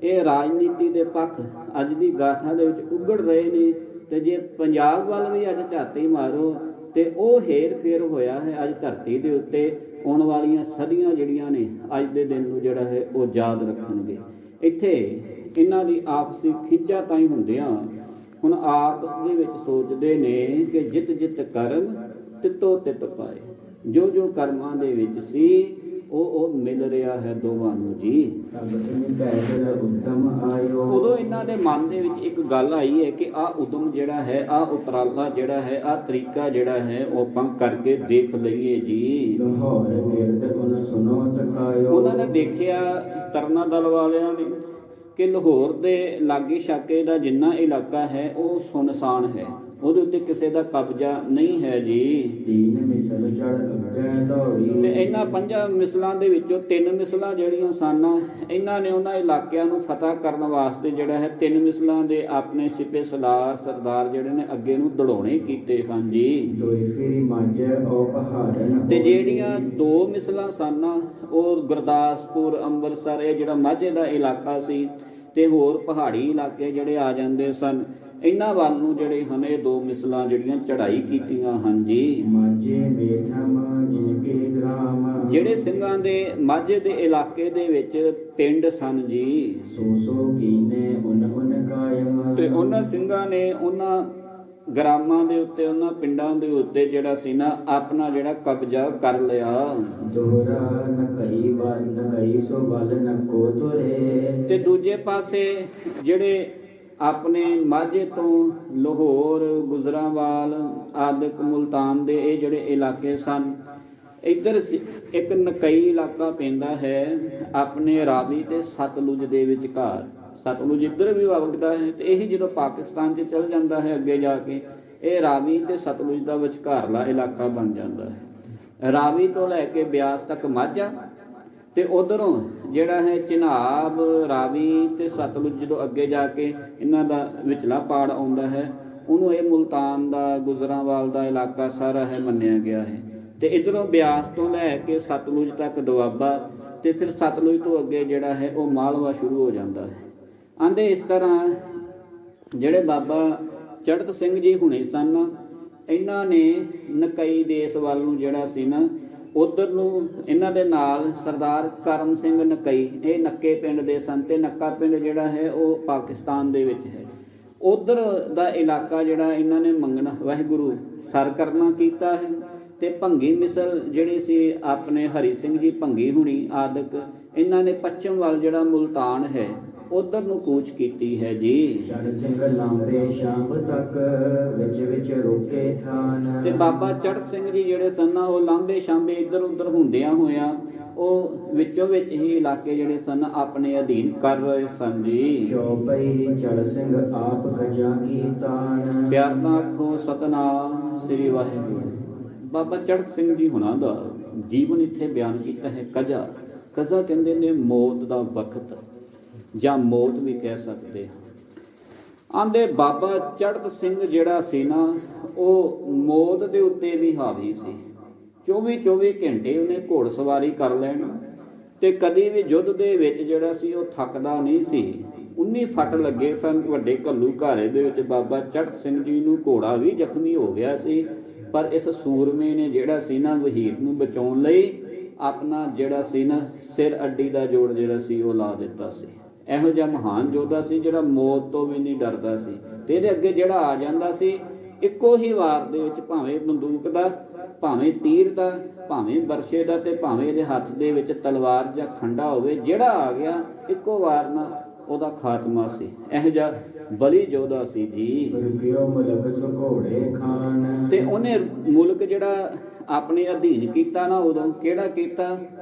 ਇਹ ਰਾਜਨੀਤੀ ਦੇ ਪੱਖ ਅੱਜ ਦੀ ਗਾਥਾ ਦੇ ਵਿੱਚ ਉਗੜ ਰਹੇ ਨੇ, ਤੇ ਜੇ ਪੰਜਾਬ ਵੱਲ ਵੀ ਅੱਜ ਝਾਤੀ ਮਾਰੋ ਤੇ ਉਹ ਹੇਰ ਫੇਰ ਹੋਇਆ ਹੈ ਅੱਜ ਧਰਤੀ ਦੇ ਉੱਤੇ। ਆਉਣ ਵਾਲੀਆਂ ਸਦੀਆਂ ਜਿਹੜੀਆਂ ਨੇ ਅੱਜ ਦੇ ਦਿਨ ਨੂੰ ਜਿਹੜਾ ਹੈ ਉਹ ਯਾਦ ਰੱਖਣਗੇ। ਇੱਥੇ ਇਹਨਾਂ ਦੀ ਆਪਸੀ ਖਿੱਚਾ ਤਾਈਂ ਹੁੰਦਿਆਂ ਹੁਣ ਆਪਸ ਦੇ ਵਿੱਚ ਸੋਚਦੇ ਨੇ ਕਿ ਜਿਤ ਜਿਤ ਕਰਮ ਤਿੱਤੋ ਤਿੱਤ ਪਾਏ। ਜੋ ਜੋ ਕਰਮਾਂ ਦੇ ਵਿੱਚ ਸੀ ਉਹ ਮਿਲ ਰਿਹਾ ਹੈ ਦੋਵਾਂ ਨੂੰ ਜੀ। ਉਦੋਂ ਇਹਨਾਂ ਦੇ ਮਨ ਦੇ ਵਿੱਚ ਇੱਕ ਗੱਲ ਆਈ ਹੈ ਕਿ ਆਹ ਉਦਮ ਜਿਹੜਾ ਹੈ, ਆਹ ਉਪਰਾਲਾ ਜਿਹੜਾ ਹੈ, ਆਹ ਤਰੀਕਾ ਜਿਹੜਾ ਹੈ ਉਹ ਆਪਾਂ ਕਰਕੇ ਦੇਖ ਲਈਏ ਜੀ। ਉਹਨਾਂ ਨੇ ਦੇਖਿਆ ਤਰਨਾ ਦਲ ਵਾਲਿਆਂ ਨੇ ਕਿ ਲਾਹੌਰ ਦੇ ਲਾਗੇ ਛਾਗੇ ਦਾ ਜਿੰਨਾ ਇਲਾਕਾ ਹੈ ਉਹ ਸੁਨਸਾਨ ਹੈ, ਉਹਦੇ ਉੱਤੇ ਕਿਸੇ ਦਾ ਕਬਜ਼ਾ ਨਹੀਂ ਹੈ ਜੀ। ਤੇ ਇਹਨਾਂ 5 ਮਿਸਲਾਂ ਦੇ ਵਿੱਚੋਂ 3 ਮਿਸਲਾਂ ਜਿਹੜੀਆਂ ਸਨ, ਇਹਨਾਂ ਨੇ ਉਹਨਾਂ ਇਲਾਕਿਆਂ ਨੂੰ ਫਤਿਹ ਕਰਨ ਵਾਸਤੇ ਜਿਹੜਾ ਹੈ 3 ਮਿਸਲਾਂ ਦੇ ਆਪਣੇ ਸਿਪੇ ਸਲਾਰ ਸਰਦਾਰ ਜਿਹੜੇ ਨੇ ਅੱਗੇ ਨੂੰ ਦੜਾਉਣੇ ਕੀਤੇ ਹਨ ਜੀ। ਤੇ ਜਿਹੜੀਆਂ 2 ਮਿਸਲਾਂ ਸਨ ਉਹ ਗੁਰਦਾਸਪੁਰ, ਅੰਮ੍ਰਿਤਸਰ, ਇਹ ਜਿਹੜਾ ਮਾਝੇ ਦਾ ਇਲਾਕਾ ਸੀ, ਤੇ ਹੋਰ ਪਹਾੜੀ ਇਲਾਕੇ ਜਿਹੜੇ ਆ ਜਾਂਦੇ ਸਨ, ਇਹਨਾਂ ਵੱਲ ਨੂੰ ਜਿਹੜੇ ਹਨ ਇਹ 2 ਮਿਸਲਾਂ ਜਿਹੜੀਆਂ ਚੜ੍ਹਾਈ ਕੀਤੀਆਂ ਹਨ ਜੀ। ਜਿਹੜੇ ਸਿੰਘਾਂ ਦੇ ਮਾਝੇ ਦੇ ਇਲਾਕੇ ਦੇ ਵਿੱਚ ਪਿੰਡ ਸਨ ਜੀ, ਤੇ ਉਹਨਾਂ ਸਿੰਘਾਂ ਨੇ ਉਹਨਾਂ ਗ੍ਰਾਮਾਂ ਦੇ ਉੱਤੇ, ਉਹਨਾਂ ਪਿੰਡਾਂ ਦੇ ਉੱਤੇ ਜਿਹੜਾ ਸੀ ਨਾ ਆਪਣਾ ਜਿਹੜਾ ਕਬਜ਼ਾ ਕਰ ਲਿਆ। ਤੇ ਦੂਜੇ ਪਾਸੇ ਜਿਹੜੇ ਆਪਣੇ ਮਾਝੇ ਤੋਂ ਲਾਹੌਰ, ਗੁਜਰਾਂਵਾਲ ਆਦਿਕ, ਮੁਲਤਾਨ ਦੇ ਇਹ ਜਿਹੜੇ ਇਲਾਕੇ ਸਨ, ਇੱਧਰ ਇੱਕ ਨਕਈ ਇਲਾਕਾ ਪੈਂਦਾ ਹੈ ਆਪਣੇ ਰਾਵੀ ਤੇ ਸਤਲੁਜ ਦੇ ਵਿਚਕਾਰ। ਸਤਲੁਜ ਇੱਧਰ ਵੀ ਵਗਦਾ ਹੈ, ਤੇ ਇਹ ਜਦੋਂ ਪਾਕਿਸਤਾਨ 'ਚ ਚਲ ਜਾਂਦਾ ਹੈ ਅੱਗੇ ਜਾ ਕੇ, ਇਹ ਰਾਵੀ ਤੇ ਸਤਲੁਜ ਦਾ ਵਿਚਕਾਰਲਾ ਇਲਾਕਾ ਬਣ ਜਾਂਦਾ ਹੈ। ਰਾਵੀ ਤੋਂ ਲੈ ਕੇ ਬਿਆਸ ਤੱਕ ਮਾਝਾ, ਤੇ ਉਧਰੋਂ ਜਿਹੜਾ ਹੈ ਚਨਾਬ, ਰਾਵੀ ਤੇ ਸਤਲੁਜ ਜਦੋਂ ਅੱਗੇ ਜਾ ਕੇ ਇਹਨਾਂ ਦਾ ਵਿਚਲਾ ਪਾੜ ਆਉਂਦਾ ਹੈ, ਉਹਨੂੰ ਇਹ ਮੁਲਤਾਨ ਦਾ, ਗੁਜਰਾਂਵਾਲ ਦਾ ਇਲਾਕਾ ਸਾਰਾ ਹੈ ਮੰਨਿਆ ਗਿਆ ਹੈ। ਤੇ ਇੱਧਰੋਂ ਬਿਆਸ ਤੋਂ ਲੈ ਕੇ ਸਤਲੁਜ ਤੱਕ ਦੁਆਬਾ, ਤੇ ਫਿਰ ਸਤਲੁਜ ਤੋਂ ਅੱਗੇ ਜਿਹੜਾ ਹੈ ਉਹ ਮਾਲਵਾ ਸ਼ੁਰੂ ਹੋ ਜਾਂਦਾ ਹੈ। ਆਂਦੇ ਇਸ ਤਰ੍ਹਾਂ ਜਿਹੜੇ ਬਾਬਾ ਚੜ੍ਹਤ ਸਿੰਘ ਜੀ ਹੁਣੇ ਸਨ, ਇਹਨਾਂ ਨੇ ਨਕਈ ਦੇਸ ਵੱਲ ਨੂੰ ਜਿਹੜਾ ਸੀ ਨਾ, ਉਧਰ ਨੂੰ ਇਹਨਾਂ ਦੇ ਨਾਲ ਸਰਦਾਰ ਕਰਮ ਸਿੰਘ ਨਕਈ, ਇਹ ਨੱਕੇ ਪਿੰਡ ਦੇ ਸਨ, ਤੇ ਨੱਕਾ ਪਿੰਡ ਜਿਹੜਾ ਹੈ ਉਹ ਪਾਕਿਸਤਾਨ ਦੇ ਵਿੱਚ ਹੈ। ਉਧਰ ਦਾ ਇਲਾਕਾ ਜਿਹੜਾ ਇਹਨਾਂ ਨੇ ਮੰਗਣਾ ਵਾਹਿਗੁਰੂ ਸਰ ਕਰਨਾ ਕੀਤਾ ਹੈ। ਤੇ ਭੰਗੀ ਮਿਸਲ ਜਿਹੜੀ ਸੀ ਆਪਣੇ ਹਰੀ ਸਿੰਘ ਜੀ ਭੰਗੀ ਹੁਣੀ ਆਦਿਕ, ਇਹਨਾਂ ਨੇ ਪੱਛਮ ਵੱਲ ਜਿਹੜਾ ਮੁਲਤਾਨ ਹੈ ਉਧਰ ਨੂੰ ਕੂਚ ਕੀਤੀ ਹੈ ਜੀ। ਤੇ ਬਾਬਾ ਚੜ੍ਹਤ ਸਿੰਘ ਜੀ ਜਿਹੜੇ ਸਨ ਉਹ ਲਾਂਬੇ ਸ਼ਾਂਬੇ ਇੱਧਰ ਉੱਧਰ ਹੁੰਦਿਆਂ ਹੋਇਆਂ ਉਹ ਵਿੱਚੋਂ ਵਿੱਚ ਹੀ ਇਲਾਕੇ ਜਿਹੜੇ ਸਨ ਆਪਣੇ ਅਧੀਨ ਕਰ ਰਹੇ ਸਨ ਜੀ। ਪਿਆਰ ਨਾਲ ਆਖੋ ਸਤਿਨਾਮ ਸ੍ਰੀ ਵਾਹਿਗੁਰੂ। ਬਾਬਾ ਚੜ੍ਹਤ ਸਿੰਘ ਜੀ ਹੁਣਾਂ ਦਾ ਜੀਵਨ ਇੱਥੇ ਬਿਆਨ ਕੀਤਾ ਹੈ। ਕਜਾ ਕਹਿੰਦੇ ਨੇ ਮੌਤ ਦਾ ਵਕਤ, ਜਾਂ ਮੌਤ ਵੀ ਕਹਿ ਸਕਦੇ ਹਾਂ। ਆਂਦੇ ਬਾਬਾ ਚੜ੍ਹਤ ਸਿੰਘ ਜਿਹੜਾ ਸੀ ਨਾ ਉਹ ਮੌਤ ਦੇ ਉੱਤੇ ਵੀ ਹਾਵੀ ਸੀ। 24 ਘੰਟੇ ਉਹਨੇ ਘੋੜ ਸਵਾਰੀ ਕਰ ਲੈਣੀ, ਤੇ ਕਦੀ ਵੀ ਯੁੱਧ ਦੇ ਵਿੱਚ ਜਿਹੜਾ ਸੀ ਉਹ ਥੱਕਦਾ ਨਹੀਂ ਸੀ। 19 ਫੱਟ ਲੱਗੇ ਸਨ ਵੱਡੇ ਘੱਲੂ ਘਾਰੇ ਦੇ ਵਿੱਚ। ਬਾਬਾ ਚੜ੍ਹਤ ਸਿੰਘ ਜੀ ਨੂੰ ਘੋੜਾ ਵੀ ਜ਼ਖਮੀ ਹੋ ਗਿਆ ਸੀ, ਪਰ ਇਸ ਸੂਰਮੇ ਨੇ ਜਿਹੜਾ ਸੀ ਨਾ ਵਹੀਰ ਨੂੰ ਬਚਾਉਣ ਲਈ ਆਪਣਾ ਜਿਹੜਾ ਸੀ ਨਾ ਸਿਰ ਅੱਡੀ ਦਾ ਜੋੜ ਜਿਹੜਾ ਸੀ ਉਹ ਲਾ ਦਿੱਤਾ ਸੀ। ਇਹੋ ਜਿਹਾ ਮਹਾਨ ਯੋਧਾ ਸੀ ਜਿਹੜਾ ਮੌਤ ਤੋਂ ਵੀ ਨਹੀਂ ਡਰਦਾ ਸੀ। ਤੇ ਇਹਦੇ ਅੱਗੇ ਜਿਹੜਾ ਆ ਜਾਂਦਾ ਸੀ ਇੱਕੋ ਹੀ ਵਾਰ ਦੇ ਵਿੱਚ, ਭਾਵੇਂ ਬੰਦੂਕ ਦਾ, ਭਾਵੇਂ ਤੀਰ ਦਾ, ਭਾਵੇਂ ਬਰਸ਼ੇ ਦਾ, ਤੇ ਭਾਵੇਂ ਇਹਦੇ ਹੱਥ ਦੇ ਵਿੱਚ ਤਲਵਾਰ ਜਾਂ ਖੰਡਾ ਹੋਵੇ, ਜਿਹੜਾ ਆ ਗਿਆ ਇੱਕੋ ਵਾਰ ਨਾਲ ਉਹਦਾ ਖਾਤਮਾ ਸੀ। ਇਹੋ ਜਿਹਾ ਬਲੀ ਯੋਧਾ ਸੀ ਜੀ। ਤੇ ਉਹਨੇ ਮੁਲਕ ਜਿਹੜਾ ਆਪਣੇ ਅਧੀਨ ਕੀਤਾ ਨਾ, ਉਦੋਂ ਕਿਹੜਾ ਕੀਤਾ?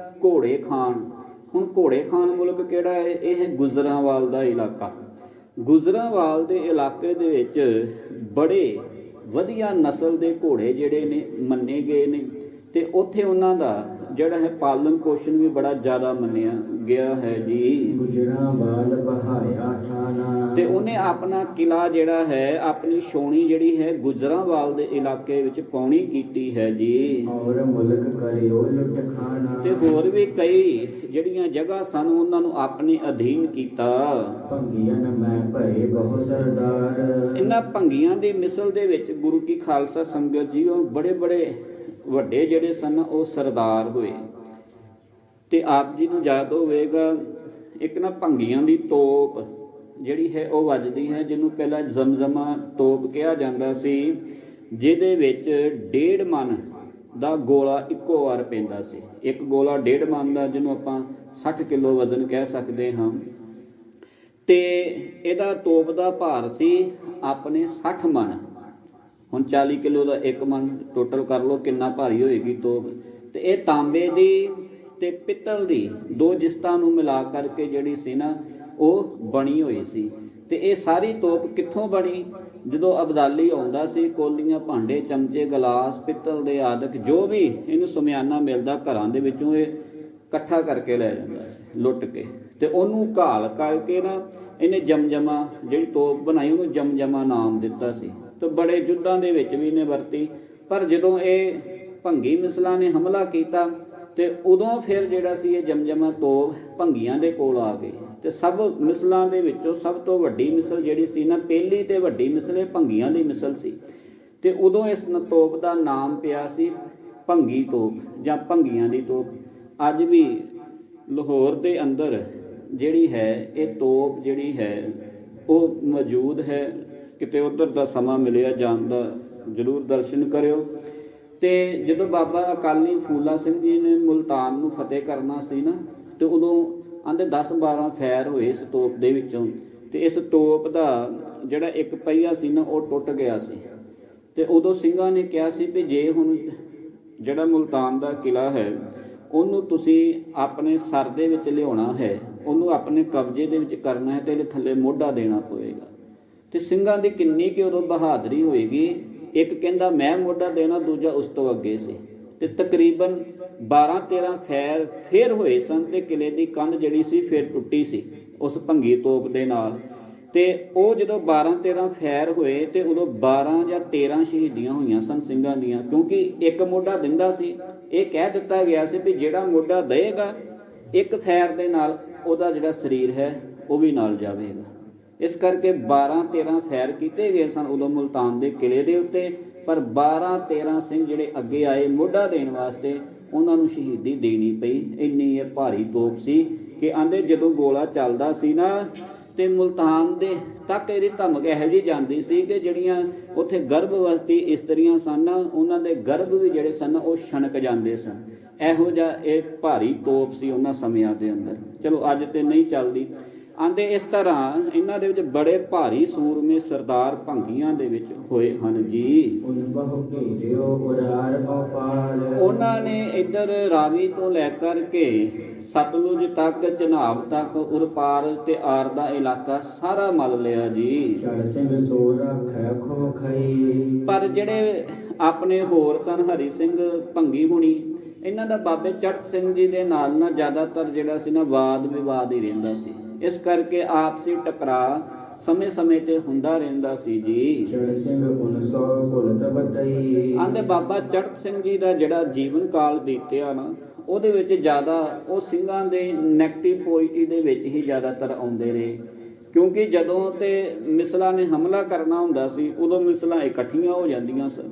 ਘੋੜੇ ਖਾਨ। ਹੁਣ ਘੋੜੇ ਖਾਨ ਮੁਲਕ ਕਿਹੜਾ ਹੈ? ਇਹ ਹੈ ਗੁਜਰਾਂਵਾਲ ਦਾ ਇਲਾਕਾ। ਗੁਜਰਾਂਵਾਲ ਦੇ ਇਲਾਕੇ ਦੇ ਵਿੱਚ ਬੜੇ ਵਧੀਆ ਨਸਲ ਦੇ ਘੋੜੇ ਜਿਹੜੇ ਨੇ ਮੰਨੇ ਗਏ ਨੇ। ਤੇ ਉੱਥੇ ਉਹਨਾਂ ਦਾ ਜਿਹੜਾ ਹੈ ਪਾਲਣ ਪੋਸ਼ਣ ਵੀ ਬੜਾ ਜ਼ਿਆਦਾ ਮੰਨਿਆ ਗਿਆ ਹੈ ਜੀ। ਗੁਜਰਾਂ ਬਾਲ ਬਹਾਇਆ ਠਾਣਾ। ਤੇ ਉਹਨੇ ਆਪਣਾ ਕਿਲਾ ਜਿਹੜਾ ਹੈ, ਆਪਣੀ ਛਾਉਣੀ ਜਿਹੜੀ ਹੈ ਗੁਜਰਾਂਵਾਲ ਦੇ ਇਲਾਕੇ ਵਿੱਚ ਪਾਉਣੀ ਕੀਤੀ ਹੈ ਜੀ। ਔਰ ਮੁਲਕ ਕਰਿਓ ਲੁੱਟ ਖਾਣਾ। ਤੇ ਹੋਰ ਵੀ ਕਈ ਜਿਹੜੀਆਂ ਜਗ੍ਹਾ ਸਨ ਉਹਨਾਂ ਨੂੰ ਆਪਣੇ ਅਧੀਨ ਕੀਤਾ। ਭੰਗੀਆਂ ਮੈਂ ਭਏ ਬਹੁ ਸਰਦਾਰ। ਇਹਨਾਂ ਭੰਗੀਆਂ ਦੀ ਮਿਸਲ ਦੇ ਵਿੱਚ ਗੁਰੂ ਕੀ ਖਾਲਸਾ ਸੰਗਤ ਜੀ ਉਹ ਬੜੇ ਬੜੇ ਵੱਡੇ ਜਿਹੜੇ ਸਨ ਉਹ ਸਰਦਾਰ ਹੋਏ। ਤੇ ਆਪ ਜੀ ਨੂੰ ਯਾਦ ਹੋਵੇਗਾ ਇੱਕ ਨਾ ਭੰਗੀਆਂ ਦੀ ਤੋਪ ਜਿਹੜੀ ਹੈ ਉਹ ਵੱਜਦੀ ਹੈ, ਜਿਹਨੂੰ ਪਹਿਲਾਂ ਜ਼ਮਜ਼ਮਾ ਤੋਪ ਕਿਹਾ ਜਾਂਦਾ ਸੀ, ਜਿਹਦੇ ਵਿੱਚ 1.5 ਮਣ ਦਾ ਗੋਲਾ ਇੱਕੋ ਵਾਰ ਪੈਂਦਾ ਸੀ। ਇੱਕ ਗੋਲਾ 1.5 ਮਣ ਦਾ, ਜਿਹਨੂੰ ਆਪਾਂ 60 ਕਿਲੋ ਵਜ਼ਨ ਕਹਿ ਸਕਦੇ ਹਾਂ। ਤੇ ਇਹਦਾ ਤੋਪ ਦਾ ਭਾਰ ਸੀ ਆਪਣੇ 60 ਮਣ। ਹੁਣ 40 ਕਿਲੋ ਦਾ 1 ਮਣ ਟੋਟਲ ਕਰ ਲਓ ਕਿੰਨਾ ਭਾਰੀ ਹੋਏਗੀ ਤੋਪ। ਤੇ ਇਹ ਤਾਂਬੇ ਦੀ ਤੇ ਪਿੱਤਲ ਦੀ 2 ਜਿਸਤਾਂ ਨੂੰ ਮਿਲਾ ਕਰਕੇ ਜਿਹੜੀ ਸੀ ਨਾ ਉਹ ਬਣੀ ਹੋਈ ਸੀ। ਤੇ ਇਹ ਸਾਰੀ ਤੋਪ ਕਿੱਥੋਂ ਬਣੀ? ਜਦੋਂ ਅਬਦਾਲੀ ਆਉਂਦਾ ਸੀ, ਕੋਲੀਆਂ, ਭਾਂਡੇ, ਚਮਚੇ, ਗਲਾਸ, ਪਿੱਤਲ ਦੇ ਆਦਿਕ ਜੋ ਵੀ ਇਹਨੂੰ ਸਮਿਆਨਾ ਮਿਲਦਾ ਘਰਾਂ ਦੇ ਵਿੱਚੋਂ ਇਹ ਇਕੱਠਾ ਕਰਕੇ ਲੈ ਜਾਂਦਾ ਸੀ ਲੁੱਟ ਕੇ। ਤੇ ਉਹਨੂੰ ਘਾਲ ਕਰਕੇ ਨਾ ਇਹਨੇ ਜਮਜਮਾ ਜਿਹੜੀ ਤੋਪ ਬਣਾਈ ਉਹਨੂੰ ਜਮਜਮਾ ਨਾਮ ਦਿੱਤਾ ਸੀ। ਤੇ ਬੜੇ ਯੁੱਧਾਂ ਦੇ ਵਿੱਚ ਵੀ ਇਹਨੇ ਵਰਤੀ। ਪਰ ਜਦੋਂ ਇਹ ਭੰਗੀ ਮਿਸਲਾਂ ਨੇ ਹਮਲਾ ਕੀਤਾ ਤੇ ਉਦੋਂ ਫਿਰ ਜਿਹੜਾ ਸੀ ਇਹ ਜਮਜਮਾ ਤੋਪ ਭੰਗੀਆਂ ਦੇ ਕੋਲ ਆ ਗਈ। ਤੇ ਸਭ ਮਿਸਲਾਂ ਦੇ ਵਿੱਚੋਂ ਸਭ ਤੋਂ ਵੱਡੀ ਮਿਸਲ ਜਿਹੜੀ ਸੀ ਨਾ, ਪਹਿਲੀ ਤੇ ਵੱਡੀ ਮਿਸਲ ਇਹ ਭੰਗੀਆਂ ਦੀ ਮਿਸਲ ਸੀ। ਤੇ ਉਦੋਂ ਇਸ ਤੋਪ ਦਾ ਨਾਮ ਪਿਆ ਸੀ ਭੰਗੀ ਤੋਪ ਜਾਂ ਭੰਗੀਆਂ ਦੀ ਤੋਪ। ਅੱਜ ਵੀ ਲਾਹੌਰ ਦੇ ਅੰਦਰ ਜਿਹੜੀ ਹੈ ਇਹ ਤੋਪ ਜਿਹੜੀ ਹੈ ਉਹ ਮੌਜੂਦ ਹੈ। ਕਿਤੇ ਉੱਧਰ ਦਾ ਸਮਾਂ ਮਿਲਿਆ ਜਾਣ ਦਾ ਜ਼ਰੂਰ ਦਰਸ਼ਨ ਕਰਿਓ। ਤੇ ਜਦੋਂ ਬਾਬਾ ਅਕਾਲੀ ਫੂਲਾ ਸਿੰਘ ਜੀ ਨੇ ਮੁਲਤਾਨ ਨੂੰ ਫਤਿਹ ਕਰਨਾ ਸੀ ਨਾ, ਤੇ ਉਦੋਂ ਆਂਦੇ 10-12 ਫੈਰ ਹੋਏ ਇਸ ਤੋਪ ਦੇ ਵਿੱਚੋਂ। ਤੇ ਇਸ ਤੋਪ ਦਾ ਜਿਹੜਾ ਇੱਕ ਪਹੀਆ ਸੀ ਨਾ ਉਹ ਟੁੱਟ ਗਿਆ ਸੀ। ਤੇ ਉਦੋਂ ਸਿੰਘਾਂ ਨੇ ਕਿਹਾ ਸੀ ਵੀ ਜੇ ਹੁਣ ਜਿਹੜਾ ਮੁਲਤਾਨ ਦਾ ਕਿਲਾ ਹੈ ਉਹਨੂੰ ਤੁਸੀਂ ਆਪਣੇ ਸਰ ਦੇ ਵਿੱਚ ਲਿਆਉਣਾ ਹੈ, ਉਹਨੂੰ ਆਪਣੇ ਕਬਜ਼ੇ ਦੇ ਵਿੱਚ ਕਰਨਾ ਹੈ, ਤੇ ਇਹਦੇ ਥੱਲੇ ਮੋਢਾ ਦੇਣਾ ਪਵੇਗਾ। ਤੇ ਸਿੰਘਾਂ ਦੀ ਕਿੰਨੀ ਕਿ ਉਦੋਂ ਬਹਾਦਰੀ ਹੋਏਗੀ। ਇੱਕ ਕਹਿੰਦਾ ਮੈਂ ਮੋਢਾ ਦੇਣਾ, ਦੂਜਾ ਉਸ ਤੋਂ ਅੱਗੇ ਸੀ। ਤੇ ਤਕਰੀਬਨ 12-13 ਫੈਰ ਫੇਰ ਹੋਏ ਸਨ ਤੇ ਕਿਲੇ ਦੀ ਕੰਧ ਜਿਹੜੀ ਸੀ ਫਿਰ ਟੁੱਟੀ ਸੀ ਉਸ ਭੰਗੀ ਤੋਪ ਦੇ ਨਾਲ। ਤੇ ਉਹ ਜਦੋਂ 12-13 ਫੈਰ ਹੋਏ ਤੇ ਉਦੋਂ 12 ਜਾਂ 13 ਸ਼ਹੀਦੀਆਂ ਹੋਈਆਂ ਸਨ ਸਿੰਘਾਂ ਦੀਆਂ, ਕਿਉਂਕਿ ਇੱਕ ਮੋਢਾ ਦਿੰਦਾ ਸੀ। ਇਹ ਕਹਿ ਦਿੱਤਾ ਗਿਆ ਸੀ ਵੀ ਜਿਹੜਾ ਮੋਢਾ ਦੇਏਗਾ ਇੱਕ ਫੈਰ ਦੇ ਨਾਲ ਉਹਦਾ ਜਿਹੜਾ ਸਰੀਰ ਹੈ ਉਹ ਵੀ ਨਾਲ ਜਾਵੇਗਾ। ਇਸ ਕਰਕੇ 12-13 ਫੈਰ ਕੀਤੇ ਗਏ ਸਨ ਉਦੋਂ ਮੁਲਤਾਨ ਦੇ ਕਿਲੇ ਦੇ ਉੱਤੇ। ਪਰ 12-13 ਸਿੰਘ ਜਿਹੜੇ ਅੱਗੇ ਆਏ ਮੋਢਾ ਦੇਣ ਵਾਸਤੇ, ਉਹਨਾਂ ਨੂੰ ਸ਼ਹੀਦੀ ਦੇਣੀ ਪਈ। ਇੰਨੀ ਇਹ ਭਾਰੀ ਤੋਪ ਸੀ ਕਿ ਆਂਦੇ ਜਦੋਂ ਗੋਲਾ ਚੱਲਦਾ ਸੀ ਨਾ ਤੇ ਮੁਲਤਾਨ ਦੇ ਤੱਕ ਇਹਦੀ ਧਮਕ ਇਹੋ ਜਿਹੀ ਜਾਂਦੀ ਸੀ ਕਿ ਜਿਹੜੀਆਂ ਉੱਥੇ ਗਰਭਵਤੀ ਇਸਤਰੀਆਂ ਸਨ ਉਹਨਾਂ ਦੇ ਗਰਭ ਵੀ ਜਿਹੜੇ ਸਨ ਉਹ ਛਣਕ ਜਾਂਦੇ ਸਨ। ਇਹੋ ਜਿਹਾ ਇਹ ਭਾਰੀ ਤੋਪ ਸੀ ਉਹਨਾਂ ਸਮਿਆਂ ਦੇ ਅੰਦਰ। ਚਲੋ ਅੱਜ ਤੇ ਨਹੀਂ ਚੱਲਦੀ। ਆਂਦੇ ਇਸ ਤਰ੍ਹਾਂ ਇਹਨਾਂ ਦੇ ਵਿੱਚ ਬੜੇ ਭਾਰੀ ਸੂਰਮੇ ਸਰਦਾਰ ਭੰਗੀਆਂ ਦੇ ਵਿੱਚ ਹੋਏ ਹਨ ਜੀ। ਉਹਨਾਂ ਨੇ ਇੱਧਰ ਰਾਵੀ ਤੋਂ ਲੈ ਕਰਕੇ ਸਤਲੁਜ ਤੱਕ, ਚਨਾਬ ਤੱਕ, ਉਰ ਪਾਰ ਤੇ ਆਰ ਦਾ ਇਲਾਕਾ ਸਾਰਾ ਮੱਲ ਲਿਆ ਜੀ। ਪਰ ਜਿਹੜੇ ਆਪਣੇ ਹੋਰ ਸਨ ਹਰੀ ਸਿੰਘ ਭੰਗੀ ਹੁਣੀ, ਇਹਨਾਂ ਦਾ ਬਾਬੇ ਚੜ੍ਹਤ ਸਿੰਘ ਜੀ ਦੇ ਨਾਲ ਨਾ ਜ਼ਿਆਦਾਤਰ ਜਿਹੜਾ ਸੀ ਨਾ ਵਾਦ ਵਿਵਾਦ ਹੀ ਰਹਿੰਦਾ ਸੀ। ਇਸ ਕਰਕੇ ਆਪਸੀ ਟਕਰਾਅ ਸਮੇਂ-ਸਮੇਂ ਤੇ ਹੁੰਦਾ ਰਹਿੰਦਾ ਸੀ ਜੀ। ਆਂਦੇ ਬਾਬਾ ਚੜ੍ਹਤ ਸਿੰਘ ਜੀ ਦਾ ਜਿਹੜਾ ਜੀਵਨ ਕਾਲ ਬੀਤਿਆ ਨਾ ਉਹਦੇ ਵਿੱਚ ਜ਼ਿਆਦਾ ਉਹ ਸਿੰਘਾਂ ਦੇ ਨੈਗੇਟਿਵ ਪੋਜ਼ਿਟਿਵ ਦੇ ਵਿੱਚ ਹੀ ਜ਼ਿਆਦਾਤਰ ਆਉਂਦੇ ਰਹੇ। ਕਿਉਂਕਿ ਜਦੋਂ ਤੇ ਮਿਸਲਾਂ ਨੇ ਹਮਲਾ ਕਰਨਾ ਹੁੰਦਾ ਸੀ ਉਦੋਂ ਮਿਸਲਾਂ ਇਕੱਠੀਆਂ ਹੋ ਜਾਂਦੀਆਂ ਸਨ।